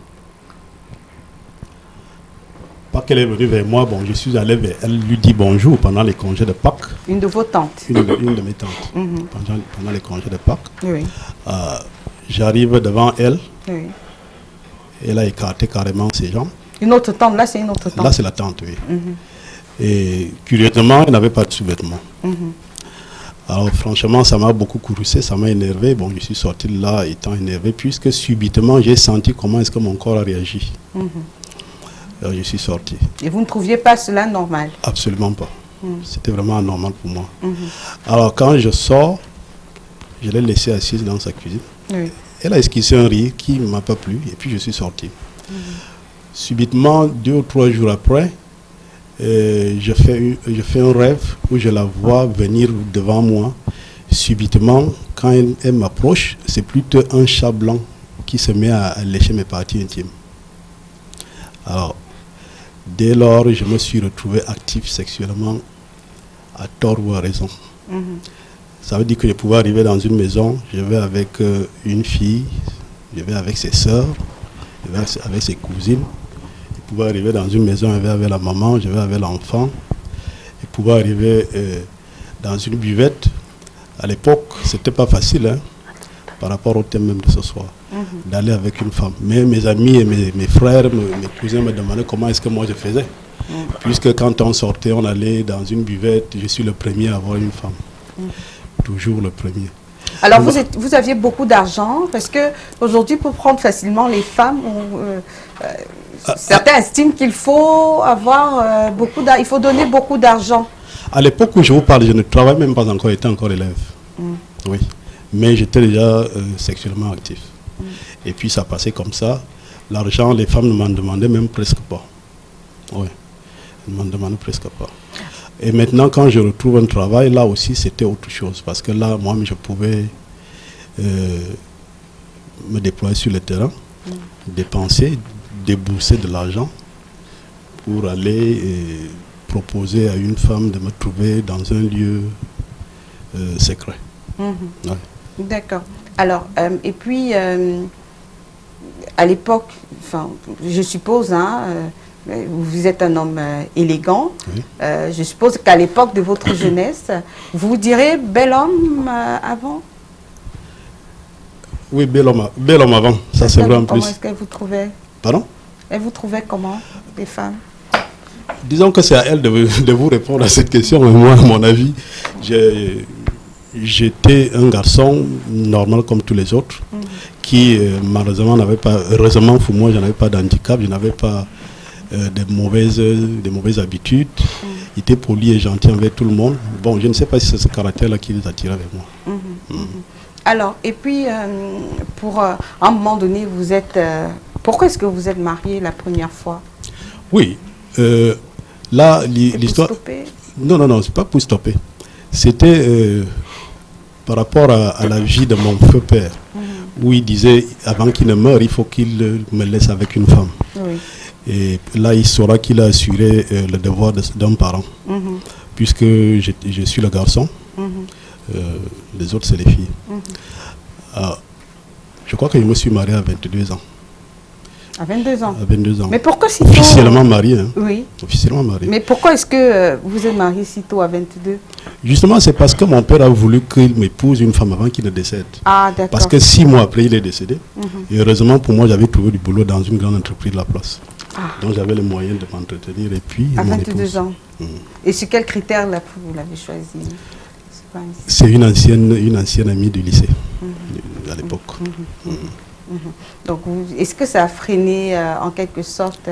Pas qu'elle est venue vers moi, bon, je suis allé vers elle, lui dit bonjour pendant les congés de Pâques. Une de vos tantes? Une de mes tantes, pendant les congés de Pâques. Oui. J'arrive devant elle, Oui. elle a écarté carrément ses jambes. Une autre tante, là c'est une autre tante? Là c'est la tante, oui. Et curieusement, elle n'avait pas de sous-vêtements. Alors franchement, ça m'a beaucoup courroucé, ça m'a énervé. Bon, je suis sorti de là étant énervé, puisque subitement, j'ai senti comment est-ce que mon corps a réagi. Alors je suis sorti. Et vous ne trouviez pas cela normal? Absolument pas. C'était vraiment anormal pour moi. Alors quand je sors, je l'ai laissée assise dans sa cuisine. Oui. Elle a esquissé un rire qui ne m'a pas plu, et puis je suis sorti. Subitement, 2 ou 3 jours après, je fais un rêve où je la vois venir devant moi. Subitement, quand elle m'approche, c'est plutôt un chat blanc qui se met à lécher mes parties intimes. Alors, dès lors, je me suis retrouvé actif sexuellement à tort ou à raison. Ça veut dire que je pouvais arriver dans une maison, je vais avec une fille, je vais avec ses sœurs, je vais avec ses cousines. Je pouvais arriver dans une maison, je vais avec la maman, je vais avec l'enfant. Je pouvais arriver dans une buvette. À l'époque, c'était pas facile, hein, par rapport au thème même de ce soir, d'aller avec une femme. Mais mes amis et mes frères, mes cousins me demandaient comment est-ce que moi je faisais. Puisque quand on sortait, on allait dans une buvette, je suis le premier à avoir une femme. Toujours le premier. Alors vous aviez beaucoup d'argent, parce que aujourd'hui, pour prendre facilement les femmes, certains estiment qu'il faut avoir il faut donner beaucoup d'argent. À l'époque où je vous parle, je ne travaillais même pas encore, j'étais encore élève. Oui. Mais j'étais déjà sexuellement actif. Et puis ça passait comme ça. L'argent, les femmes ne m'en demandaient même presque pas. Oui. Elles ne m'en demandaient presque pas. Et maintenant, quand je retrouve un travail, là aussi, c'était autre chose. Parce que là, moi, je pouvais me déployer sur le terrain, dépenser, débourser de l'argent pour aller proposer à une femme de me trouver dans un lieu secret. Ouais. D'accord. Alors, et puis, à l'époque, enfin, je suppose, hein, vous êtes un homme élégant. Oui. Je suppose qu'à l'époque de votre jeunesse, vous direz bel homme avant? Oui, bel homme avant, ça c'est vrai en plus. Comment est-ce qu'elle vous trouvait? Pardon? Elle vous trouvait comment, les femmes? Disons que c'est à elle de vous répondre à cette question. Mais moi, à mon avis, j'étais un garçon normal comme tous les autres, qui malheureusement n'avait pas, heureusement pour moi, je n'avais pas d'handicap, je n'avais pas de mauvaises habitudes. Il était poli et gentil envers tout le monde. Bon, je ne sais pas si c'est ce caractère-là qui les attirait avec moi. Alors, et puis, à un moment donné, vous êtes... pourquoi est-ce que vous êtes marié la première fois? Oui. Là, l'histoire... Non, c'est pas pour stopper. C'était par rapport à la vie de mon feu père, où il disait, avant qu'il ne meure, il faut qu'il me laisse avec une femme. Oui. Et là, il saura qu'il a assuré le devoir d'un parent, puisque je suis le garçon, les autres, c'est les filles. Je crois que je me suis marié à 22 ans. À 22 ans? À 22 ans. Mais pourquoi si officiellement marié. Hein. Oui. Officiellement marié. Mais pourquoi est-ce que vous êtes marié si tôt, à 22? Justement, c'est parce que mon père a voulu qu'il m'épouse une femme avant qu'il ne décède. Ah, d'accord. Parce que 6 mois après, il est décédé. Et heureusement pour moi, j'avais trouvé du boulot dans une grande entreprise de la place. Donc j'avais les moyens de m'entretenir et puis à mon 22 épouse. ans. Et sur quel critère là, vous l'avez choisi? C'est une ancienne amie du lycée à l'époque. Donc, est-ce que ça a freiné en quelque sorte